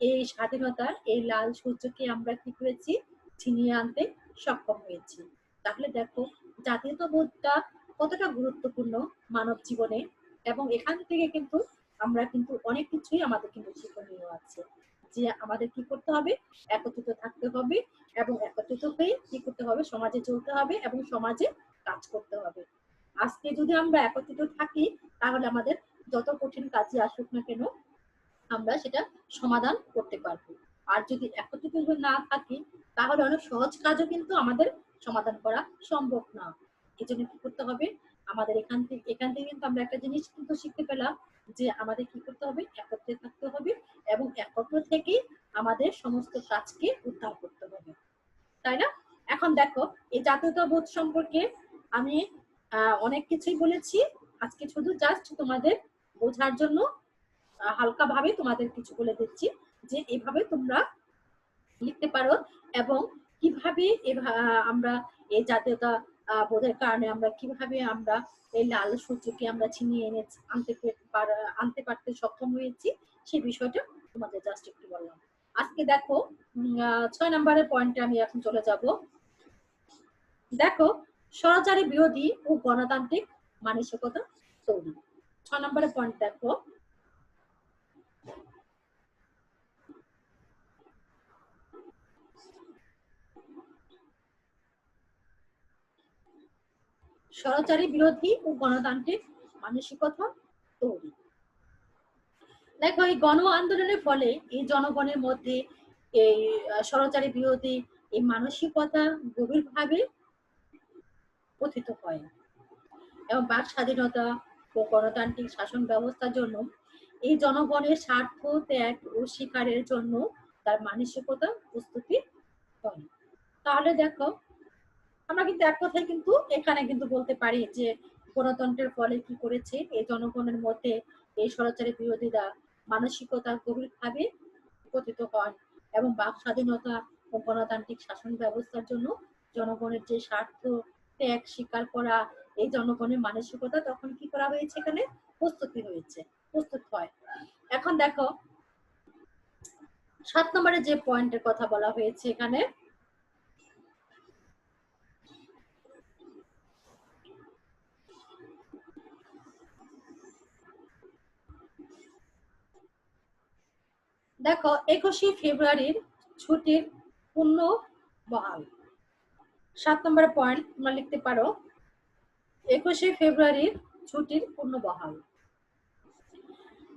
এই স্বাধীনতার এই লাল সূর্যকে আমরা কি করেছি, ছিনিয়ে আনতে সক্ষম হয়েছি। তাহলে দেখো জাতীয়তাবোধটা কতটা গুরুত্বপূর্ণ মানব জীবনে, এবং এখান থেকে কিন্তু আমরা কিন্তু অনেক কিছুই আমাদের কিন্তু শিক্ষণীয় আছে, যে আমাদের কি করতে হবে, একত্রিত থাকতে হবে, এবং একত্রিত হয়ে কি করতে হবে, সমাজে চলতে হবে এবং সমাজে কাজ করতে হবে। আজকে যদি আমরা একত্রিত থাকি, তাহলে আমাদের যত কঠিন কাজই আসুক না কেন আমরা সেটা সমাধান করতে পারবো। আর যদি একত্রিত না থাকি, তাহলে অনেক সহজ কাজও কিন্তু আমাদের সমাধান করা সম্ভব না। এই জন্য কি করতে হবে, আমাদের এখান থেকে কিন্তু আমরা একটা জিনিস কিন্তু শিখতে পেলাম, যে আমাদের কি করতে হবে, একত্রে থাকতে হবে এবং একত্র থেকে আমাদের সমস্ত কাজকে উদ্ধার করতে হবে, তাই না? এখন দেখো, এই জাতীয়তাবোধ সম্পর্কে আমি অনেক কিছুই বলেছি। আজকে শুধু জাস্ট তোমাদের বোঝার জন্য হালকা ভাবে তোমাদের কিছু বলে দিচ্ছি, যে এভাবে তোমরা লিখতে পারো এবং কিভাবে আমরা এই জাতীয়তা বোধের কারণে আমরা কিভাবে আমরা এই লাল সূর্যকে আমরা ছিনিয়ে এনে আনতে পারতে সক্ষম হয়েছি, সেই বিষয়টা তোমাদের জাস্ট একটু বললাম। আজকে দেখো 6 নম্বরের পয়েন্টে আমি এখন চলে যাব। দেখো, স্বৈরাচারী বিরোধী ও গণতান্ত্রিক মানসিকতা তৈরি। 6 নম্বরের পয়েন্ট দেখো, স্বৈরাচারী বিরোধী ও গণতান্ত্রিক মানসিকতা তৈরি। দেখো, এই গণ আন্দোলনের ফলে এই জনগণের মধ্যে এই স্বৈরাচারী বিরোধী এই মানসিকতা গভীরভাবে পতিত হয় এবং বাক স্বাধীনতা ও গণতান্ত্রিক শাসন ব্যবস্থার জন্য এই জনগণের স্বার্থ ত্যাগ ও স্বীকারের জন্য তার মানসিকতা প্রস্তুতি হয়। তাহলে দেখো, আমরা কিন্তু এক কথায় কিন্তু এখানে কিন্তু বলতে পারি যে গণতন্ত্রের ফলে কি করেছে, এই জনগণের মধ্যে এই স্বৈরাচারী বিরোধীরা মানসিকতা গভীরভাবে পতিত হন এবং বাক স্বাধীনতা ও গণতান্ত্রিক শাসন ব্যবস্থার জন্য জনগণের যে স্বার্থ ত্যাগ স্বীকার করা, এই জনগণের মানসিকতা তখন কি করা হয়েছে, এখানে প্রস্তুত হয়। এখন দেখো, 7 নম্বরে যে পয়েন্টের কথা বলা হয়েছে এখানে, দেখো 21শে ফেব্রুয়ারির ছুটির পূর্ণ বহাল। 7 নম্বর পয়েন্ট তোমরা লিখতে পারো, 21শে ফেব্রুয়ারির ছুটির পূর্ণ বহাল।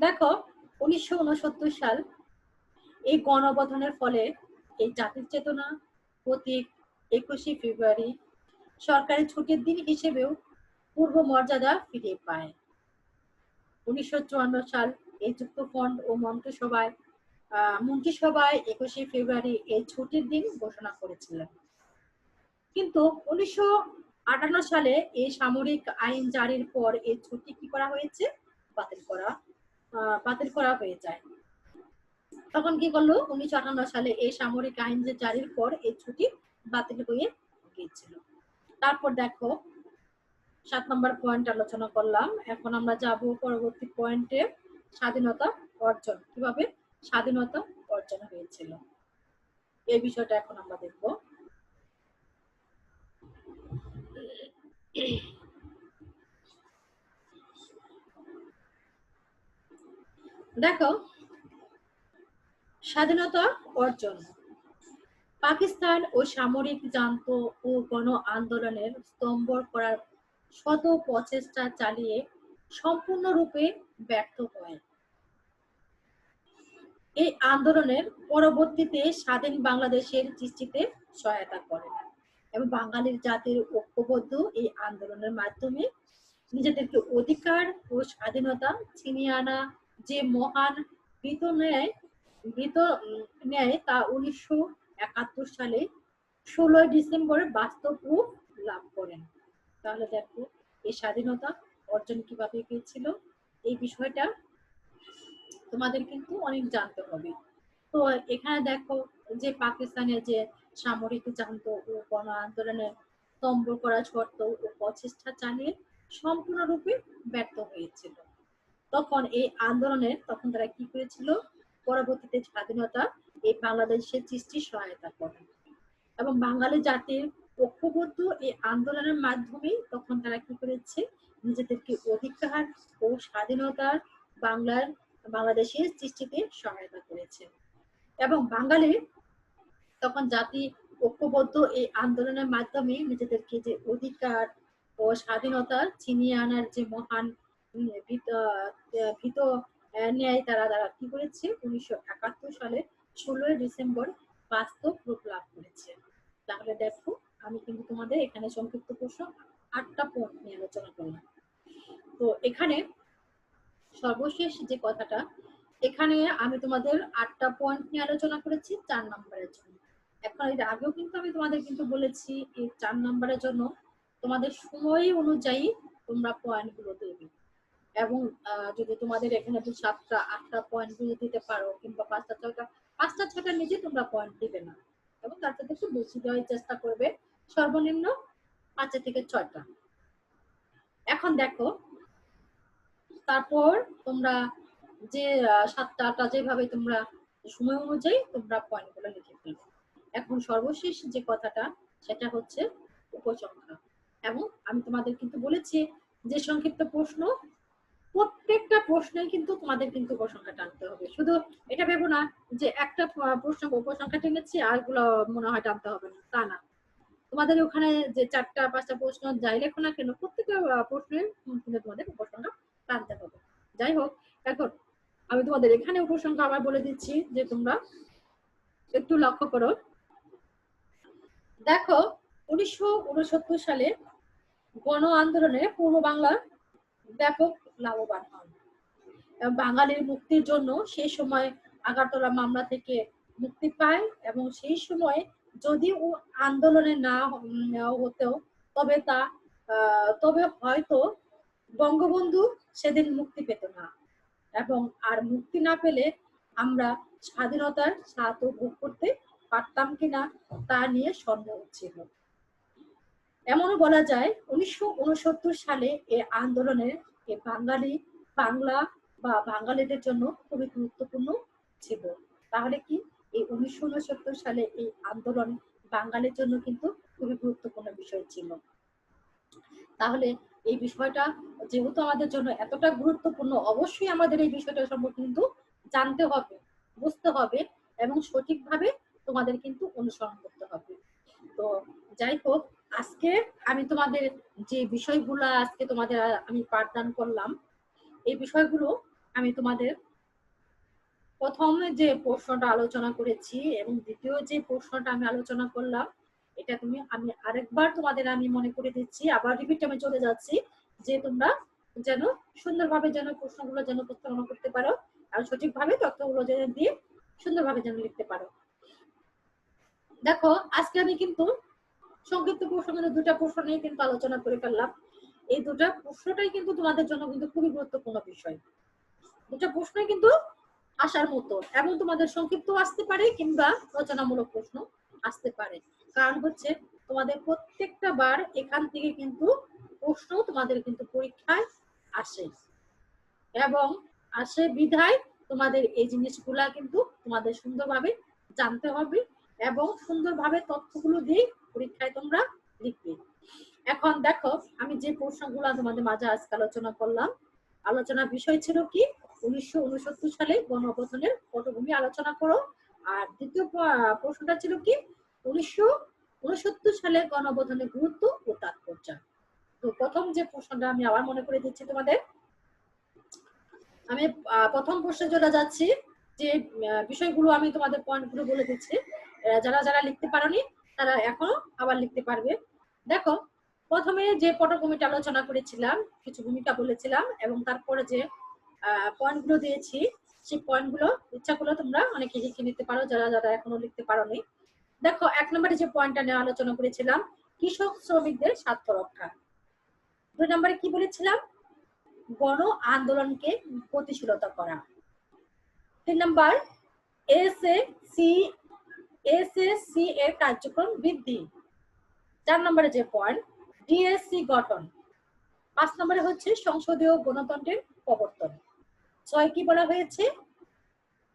দেখো, 1969 সাল এই গণ অভ্যুত্থানের ফলে এই জাতির চেতনা প্রতীক 21শে ফেব্রুয়ারি সরকারি ছুটির দিন হিসেবেও পূর্ব মর্যাদা ফিরে পায়। 1954 সাল এই যুক্তফ্রন্ট ও মন্ত্রিসভায় 21শে ফেব্রুয়ারি এই ছুটির দিন ঘোষণা করেছিলেন। কিন্তু 1958 সালে এই সামরিক আইন জারির পর এই ছুটি কি করা হয়েছে, বাতিল করা হয়ে যায়। তখন কি করলো, 1958 সালে এই সামরিক আইন যে জারির পর এই ছুটি বাতিল হয়ে গিয়েছিল। তারপর দেখো, 7 নম্বর পয়েন্ট আলোচনা করলাম। এখন আমরা যাব পরবর্তী পয়েন্টে, স্বাধীনতা অর্জন, কিভাবে স্বাধীনতা অর্জন হয়েছিল এই বিষয়টা এখন আমরা দেখব। দেখো, স্বাধীনতা অর্জন পাকিস্তান ও সামরিক জান্ত ও গণ আন্দোলনের স্তম্ভ করার শত প্রচেষ্টা চালিয়ে সম্পূর্ণরূপে ব্যর্থ হয়। এই আন্দোলনের পরবর্তীতে স্বাধীন বাংলাদেশের সৃষ্টিতে সহায়তা করেন এবং বাঙালির জাতির ঐক্যবদ্ধ এই আন্দোলনের মাধ্যমে নিজেদেরকে অধিকার ও স্বাধীনতা ছিনিয়ে আনা যে মহান বৃত ন্যায় তা 1971 সালে 16 ডিসেম্বর বাস্তব রূপ লাভ করেন। তাহলে দেখো, এই স্বাধীনতা অর্জন কিভাবে হয়েছিল এই বিষয়টা তোমাদের কিন্তু অনেক জানতে হবে। তো এখানে দেখো, যে পাকিস্তানের যে সামরিক জান্ত ও গণ আন্দোলনের স্তম্ভ করা শর্ত ও প্রচেষ্টা চালিয়ে সম্পূর্ণরূপে ব্যর্থ হয়েছিল। তখন এই আন্দোলনের তখন তারা কি করেছিল, পরবর্তীতে স্বাধীনতা এই বাংলাদেশের সৃষ্টির সহায়তা করেন এবং বাঙালি জাতির ঐক্যবদ্ধ এই আন্দোলনের মাধ্যমে তখন তারা কি করেছে, নিজেদেরকে অধিকার ও স্বাধীনতার বাংলাদেশের সৃষ্টিতে সহায়তা করেছে এবং বাঙালি তখন জাতি ঐক্যবদ্ধ এই আন্দোলনের মাধ্যমে নিজেদেরকে যে অধিকার ও স্বাধীনতা ছিনিয়ে আনার যে মহান ভীত ন্যায় তারা কি করেছে, 1971 সালে 16 ডিসেম্বর বাস্তব রূপ লাভ করেছে। তাহলে দেখো, আমি কিন্তু তোমাদের এখানে সংক্ষিপ্ত প্রশ্ন 8টা পয়েন্ট নিয়ে আলোচনা করলাম। তো এখানে সর্বশেষ যে কথাটা, এখানে আমি তোমাদের 8টা পয়েন্ট নিয়ে আলোচনা করেছি 4 নম্বরের জন্য। এখন এর আগেও কিন্তু আমি তোমাদের কিন্তু বলেছি এই 4 নম্বরের জন্য তোমাদের সময় অনুযায়ী তোমরা পয়েন্ট গুলো দেবে, এবং যদি তোমাদের এখানে 7টা 8টা পয়েন্ট গুলো দিতে পারো, কিংবা 5টা 6টার নিচে তোমরা পয়েন্ট দিবে না, এবং তার থেকে একটু বেশি দেওয়ার চেষ্টা করবে, সর্বনিম্ন 5 থেকে 6টা। এখন দেখো, তারপর তোমরা যে 7টা 8টা যেভাবে তোমরা সময় অনুযায়ী তোমরা পয়েন্ট গুলো লিখে ফেলবে। এখন সর্বশেষ যে কথাটা, সেটা হচ্ছে উপসংহার। এবং আমি তোমাদের কিন্তু বলেছি যে সংক্ষিপ্ত প্রশ্ন, প্রত্যেকটা প্রশ্নে কিন্তু তোমাদের কিন্তু উপসংহার টানতে হবে। শুধু এটা ভেবো না যে একটা প্রশ্ন উপসংহার টেনেছি আর গুলো মনে হয় টানতে হবে না, তা না। তোমাদের ওখানে যে 4টা 5টা প্রশ্ন যাই লেখো না কেন, প্রত্যেকটা প্রশ্নের কিন্তু তোমাদের উপসংহার টানতে হবে। যাই হোক, এখন আমি তোমাদের এখানে উপসংহার আবার বলে দিচ্ছি, যে তোমরা একটু লক্ষ্য করো। দেখো, 1969 সালে গণ আন্দোলনে পূর্ব বাংলা ব্যাপক লাভবান হন। বাঙালির মুক্তির জন্য সেই সময় আগারতলা মামলা থেকে মুক্তি পায়, এবং সেই সময় যদি ও আন্দোলনে না হতো, তবে হয়তো বঙ্গবন্ধু সেদিন মুক্তি পেত না, এবং আর মুক্তি না পেলে আমরা স্বাধীনতার স্বাদ ভোগ করতে পারতাম কিনা তা নিয়ে সন্দেহ ছিল। এমনও বলা যায় 1969 সালে এই আন্দোলনের বাংলা বা বাঙালিদের জন্য খুবই গুরুত্বপূর্ণ ছিল। তাহলে কি এই 1969 সালে এই আন্দোলন বাঙালির জন্য কিন্তু খুবই গুরুত্বপূর্ণ বিষয় ছিল। তাহলে এই বিষয়টা যেহেতু আমাদের জন্য এতটা গুরুত্বপূর্ণ, অবশ্যই আমাদের এই বিষয়টা সম্পর্কে কিন্তু জানতে হবে, বুঝতে হবে, এবং সঠিকভাবে তোমাদের কিন্তু অনুসরণ করতে হবে। তো যাই হোক, আজকে আমি তোমাদের যে বিষয়গুলো আজকে তোমাদের আমি পাঠদান করলাম, এই বিষয়গুলো আমি তোমাদের প্রথমে যে প্রশ্নটা আলোচনা করেছি এবং দ্বিতীয় যে প্রশ্নটা আমি আলোচনা করলাম, এটা আমি আরেকবার তোমাদের আমি মনে করে দিচ্ছি, আবার রিপিট আমি চলে যাচ্ছি, যে তোমরা যেন সুন্দরভাবে যেন প্রশ্নগুলো যেন উপস্থাপনা করতে পারো, আর সঠিকভাবে তথ্যগুলো যেন দিয়ে সুন্দরভাবে যেন লিখতে পারো। দেখো, আজকে আমি কিন্তু সংক্ষিপ্ত প্রশ্ন কিন্তু 2টা প্রশ্ন নিয়ে কিন্তু আলোচনা করে ফেললাম। এই 2টা প্রশ্নটাই কিন্তু তোমাদের জন্য কিন্তু খুবই গুরুত্বপূর্ণ বিষয়। 2টা প্রশ্নই কিন্তু আসার মতো, এবং তোমাদের সংক্ষিপ্ত আসতে পারে কিংবা রচনামূলক প্রশ্ন আসতে পারে। কারণ হচ্ছে তোমাদের প্রত্যেকটা বার এখান থেকে কিন্তু প্রশ্ন তোমাদের কিন্তু পরীক্ষায় আসে, এবং আসে বিধায় তোমাদের এই জিনিসগুলা কিন্তু তোমাদের সুন্দরভাবে জানতে হবে, এবং সুন্দরভাবে তথ্যগুলো দিয়ে পরীক্ষায় তোমরা লিখবে। এখন দেখো, আমি যে প্রশ্নগুলো তোমাদের মাঝে আজকে আলোচনা করলাম, আলোচনার বিষয় ছিল কি 1969 সালে গণ অভ্যুত্থানের পটভূমি আলোচনা করো, আর দ্বিতীয় প্রশ্নটা ছিল কি 1969 সালে গণ অভ্যুত্থানের গুরুত্ব ও তাৎপর্য। তো প্রথম যে প্রশ্নটা আমি আবার মনে করে দিচ্ছি তোমাদের, আমি প্রথম প্রশ্নে চলে যাচ্ছি, যে বিষয়গুলো আমি তোমাদের পয়েন্টগুলো বলে দিচ্ছি, যারা যারা লিখতে পারোনি তারা এখনো আবার লিখতে পারবে। দেখো, প্রথমে যে পটভূমিটা আলোচনা করেছিলাম, কিছু ভূমিকা বলেছিলাম, এবং তারপরে যে পয়েন্টগুলো দিয়েছি, সেই পয়েন্টগুলো ইচ্ছা করলে তোমরা অনেকে লিখে নিতে পারো, যারা যারা এখনো লিখতে পারোনি। দেখো, 1 নম্বরে যে পয়েন্টটা নিয়ে আলোচনা করেছিলাম, কৃষক শ্রমিকদের স্বার্থ রক্ষা। 2 নম্বরে কি বলেছিলাম, গণ আন্দোলনকে গতিশীলতা করা। 3 নম্বর, এসএসসি এর কার্যক্রম বৃদ্ধি। 4 নম্বরে যে পয়েন্ট, ডিএসসি গঠন। 5 নম্বরে হচ্ছে সংসদীয় গণতন্ত্রের প্রবর্তন। 6 কি বলা হয়েছে,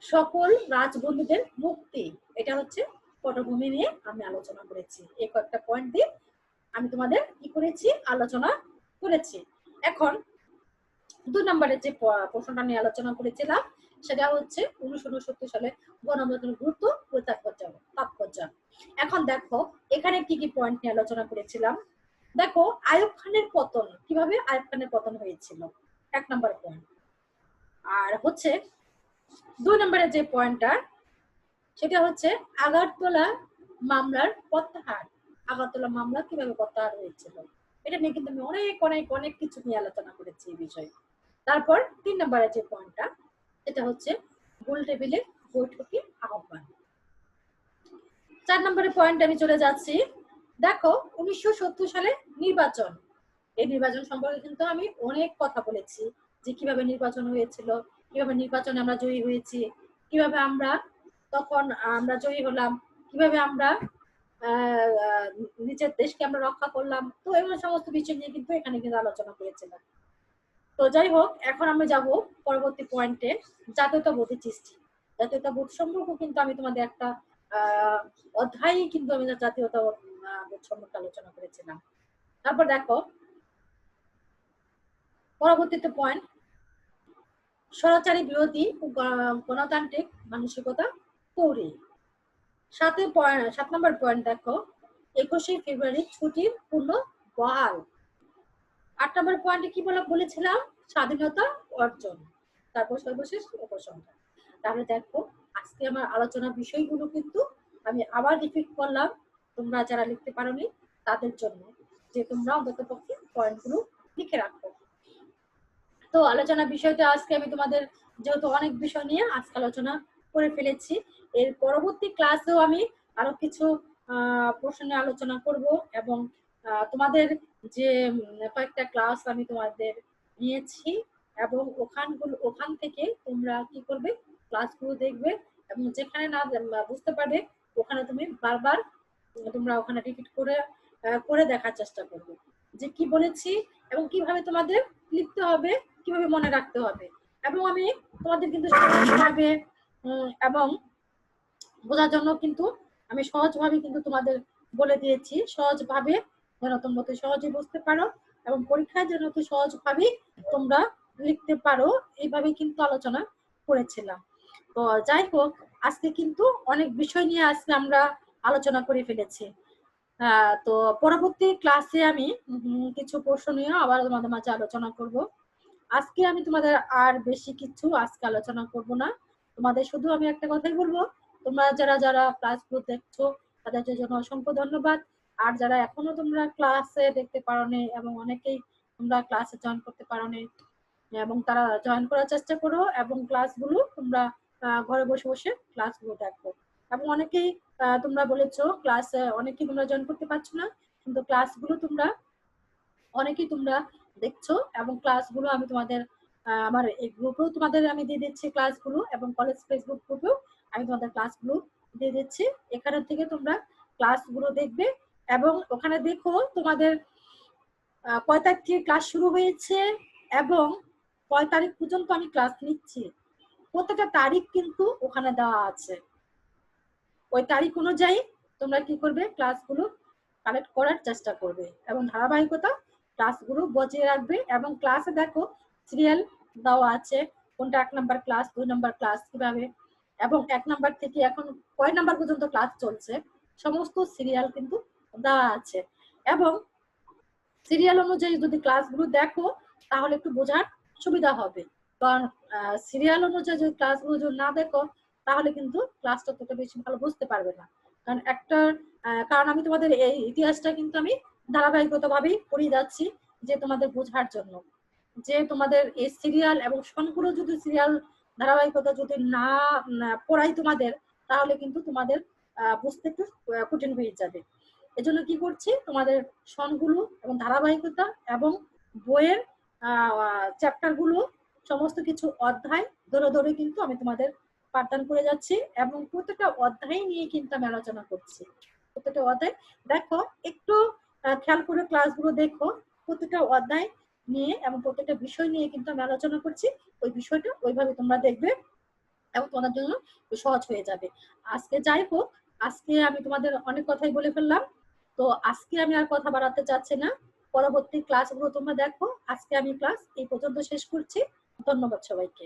সকল রাজবন্দীদের মুক্তি। এটা হচ্ছে পটভূমি নিয়ে আমি আলোচনা করেছি। এই কয়েকটা পয়েন্ট দিয়ে আমি তোমাদের কি করেছি, আলোচনা করেছি। এখন 2 নম্বরের যে প্রশ্নটা নিয়ে আলোচনা করেছিলাম, সেটা হচ্ছে 1969 সালে গণ অভ্যুত্থানের গুরুত্ব ও তাৎপর্য। এখন দেখো, এখানে কি কি পয়েন্ট নিয়ে আলোচনা করেছিলাম। দেখো, আইয়ুব খানের পতন, কিভাবে আইয়ুব খানের পতন হয়েছিল, 1 নম্বর পয়েন্ট। আর হচ্ছে 2 নম্বরের যে পয়েন্টটা, সেটা হচ্ছে আগরতলা মামলার প্রত্যাহার। আগরতলা মামলা কিভাবে প্রত্যাহার হয়েছিল, এটা নিয়ে কিন্তু আমি অনেক অনেক অনেক কিছু নিয়ে আলোচনা করেছি এই বিষয়ে। তারপর 3 নম্বরের যে পয়েন্টটা, সেটা হচ্ছে গোল টেবিলে বৈঠকে আহ্বান। 4 নম্বরের পয়েন্ট আমি চলে যাচ্ছি। দেখো 1970 সালে নির্বাচন, এই নির্বাচন সম্পর্কে কিন্তু আমি অনেক কথা বলেছি, যে কিভাবে নির্বাচন হয়েছিল, কিভাবে নির্বাচনে আমরা জয়ী হয়েছি, কিভাবে আমরা তখন আমরা জয়ী হলাম, কিভাবে আমরা নিজের দেশকে আমরা রক্ষা করলাম। তো এগুলো সমস্ত বিষয় নিয়ে কিন্তু এখানে কিন্তু আলোচনা করেছিলাম। তো যাই হোক, এখন আমি যাব পরবর্তী পয়েন্টে, জাতীয়তাবোধের সৃষ্টি। জাতীয়তাবোধ সম্পর্কে কিন্তু আমি তোমাদের একটা অধ্যায় কিন্তু আমি জাতীয়তাবোধ সম্পর্কে আলোচনা করেছিলাম। তারপর দেখো পরবর্তীতে পয়েন্ট, স্বৈরাচারী বিরোধী গণতান্ত্রিক মানসিকতা তৈরি। 7 নম্বর পয়েন্ট দেখো, 21শে ফেব্রুয়ারি ছুটির পূর্ণ বহাল। 8 নম্বর পয়েন্টে কি বলেছিলাম, স্বাধীনতা অর্জন। তারপর সর্বশেষ উপসংহার। তাহলে দেখো আজকে আমার আলোচনা বিষয়গুলো কিন্তু আমি আবার রিপিট করলাম, তোমরা যারা লিখতে পারোনি তাদের জন্য, যে তোমরা অন্ততপক্ষে পয়েন্টগুলো লিখে রাখো। তো আলোচনা বিষয়টা আজকে আমি তোমাদের যেহেতু অনেক বিষয় নিয়ে আজকে আলোচনা করে ফেলেছি, এর পরবর্তী ক্লাসেও আমি আরো কিছু প্রশ্ন নিয়ে আলোচনা করব, এবং তোমাদের যে কয়েকটা ক্লাস আমি তোমাদের নিয়েছি, এবং ওখান থেকে তোমরা কি করবে, ক্লাসগুলো দেখবে, এবং যেখানে না বুঝতে পারবে ওখানে তুমি বারবার তোমরা ওখানে রিপিট করে দেখার চেষ্টা করবে, যে কি বলেছি এবং কিভাবে তোমাদের লিখতে হবে, কিভাবে মনে রাখতে হবে। এবং আমি তোমাদের কিন্তু সহজভাবে এবং বোঝার জন্য কিন্তু আমি সহজভাবে কিন্তু তোমাদের বলে দিয়েছি, সহজভাবে যেন তোমরা সহজে বুঝতে পারো, এবং পরীক্ষায় যেন সহজভাবে তোমরা লিখতে পারো, এইভাবে কিন্তু আলোচনা করেছিলাম। তো যাই হোক, আজকে কিন্তু অনেক বিষয় নিয়ে আজকে আমরা আলোচনা করে ফেলেছি। তো পরবর্তী ক্লাসে আমি কিছু প্রশ্ন নিয়ে আবার তোমাদের মাঝে আলোচনা করব। আজকে আমি তোমাদের আর বেশি কিছু আজকে আলোচনা করব না, তোমাদের শুধু আমি একটা কথাই বলবো, তোমরা যারা যারা ক্লাসগুলো দেখছো তাদের জন্য অসংখ্য ধন্যবাদ। আর যারা এখনো তোমরা ক্লাসে দেখতে পারোনি, এবং অনেকেই তোমরা ক্লাসে জয়েন করতে পারোনি, এবং তারা জয়েন করার চেষ্টা করো, এবং ক্লাসগুলো তোমরা ঘরে বসে বসে ক্লাসগুলো দেখো। এবং অনেকেই তোমরা বলেছো ক্লাসে অনেকেই তোমরা জয়েন করতে পারছো না, কিন্তু ক্লাসগুলো তোমরা অনেকেই তোমরা দেখছো, এবং ক্লাসগুলো আমি তোমাদের আমার এই গ্রুপেও তোমাদের আমি দিয়ে দিচ্ছি ক্লাসগুলো, এবং কলেজ ফেসবুক গ্রুপেও আমি তোমাদের ক্লাসগুলো দিয়ে দিচ্ছি। এখান থেকে তোমরা ক্লাসগুলো দেখবে, এবং ওখানে দেখো তোমাদের কয় তারিখ থেকে ক্লাস শুরু হয়েছে এবং কয় তারিখ পর্যন্ত আমি ক্লাস নিচ্ছি, প্রত্যেকটা তারিখ কিন্তু ওখানে দেওয়া আছে। ওই তারিখ অনুযায়ী তোমরা কি করবে, ক্লাসগুলো কালেক্ট করার চেষ্টা করবে, এবং ধারাবাহিকতা ক্লাসগুলো বজিয়ে রাখবে। এবং ক্লাসে দেখো সিরিয়াল দেওয়া আছে, কোনটা 1 নাম্বার ক্লাস, 2 নাম্বার ক্লাস কিভাবে, এবং 1 নাম্বার থেকে এখন কয় নাম্বার পর্যন্ত ক্লাস চলছে, সমস্ত সিরিয়াল কিন্তু দেওয়া আছে। এবং সিরিয়াল অনুযায়ী যদি ক্লাসগুলো দেখো তাহলে একটু বোঝার সুবিধা হবে, কারণ সিরিয়াল অনুযায়ী যদি ক্লাসগুলো যদি না দেখো তাহলে কিন্তু ক্লাসটা ততটা বেশি ভালো বুঝতে পারবে না। কারণ আমি তোমাদের এই ইতিহাসটা কিন্তু আমি ধারাবাহিকতা ভাবেই পড়িয়ে যাচ্ছি, যে তোমাদের বোঝার জন্য, যে তোমাদের এই সিরিয়াল এবং সনগুলো যদি সিরিয়াল ধারাবাহিকতা যদি না পড়াই তোমাদের, তাহলে কিন্তু তোমাদের বুঝতে একটু কঠিন হয়ে যাবে। এজন্য কি করছি, তোমাদের সনগুলো এবং ধারাবাহিকতা এবং বইয়ের চ্যাপ্টার গুলো সমস্ত কিছু অধ্যায় ধরে ধরে কিন্তু আমি তোমাদের পাঠদান করে যাচ্ছি, এবং প্রত্যেকটা অধ্যায় নিয়ে কিন্তু আমি আলোচনা করছি। প্রত্যেকটা অধ্যায় দেখো, একটু খেয়াল করে ক্লাসগুলো দেখো, প্রত্যেকটা অধ্যায় নিয়ে এবং প্রত্যেকটা বিষয় নিয়ে কিন্তু আমি আলোচনা করছি। ওই বিষয়টা ওইভাবে তোমরা দেখবে এবং তোমাদের জন্য সহজ হয়ে যাবে। আজকে যাই হোক, আজকে আমি তোমাদের অনেক কথাই বলে ফেললাম, তো আজকে আমি আর কথা বাড়াতে চাচ্ছি না। পরবর্তী ক্লাসগুলো তোমরা দেখো। আজকে আমি ক্লাস এই পর্যন্ত শেষ করছি। ধন্যবাদ সবাইকে।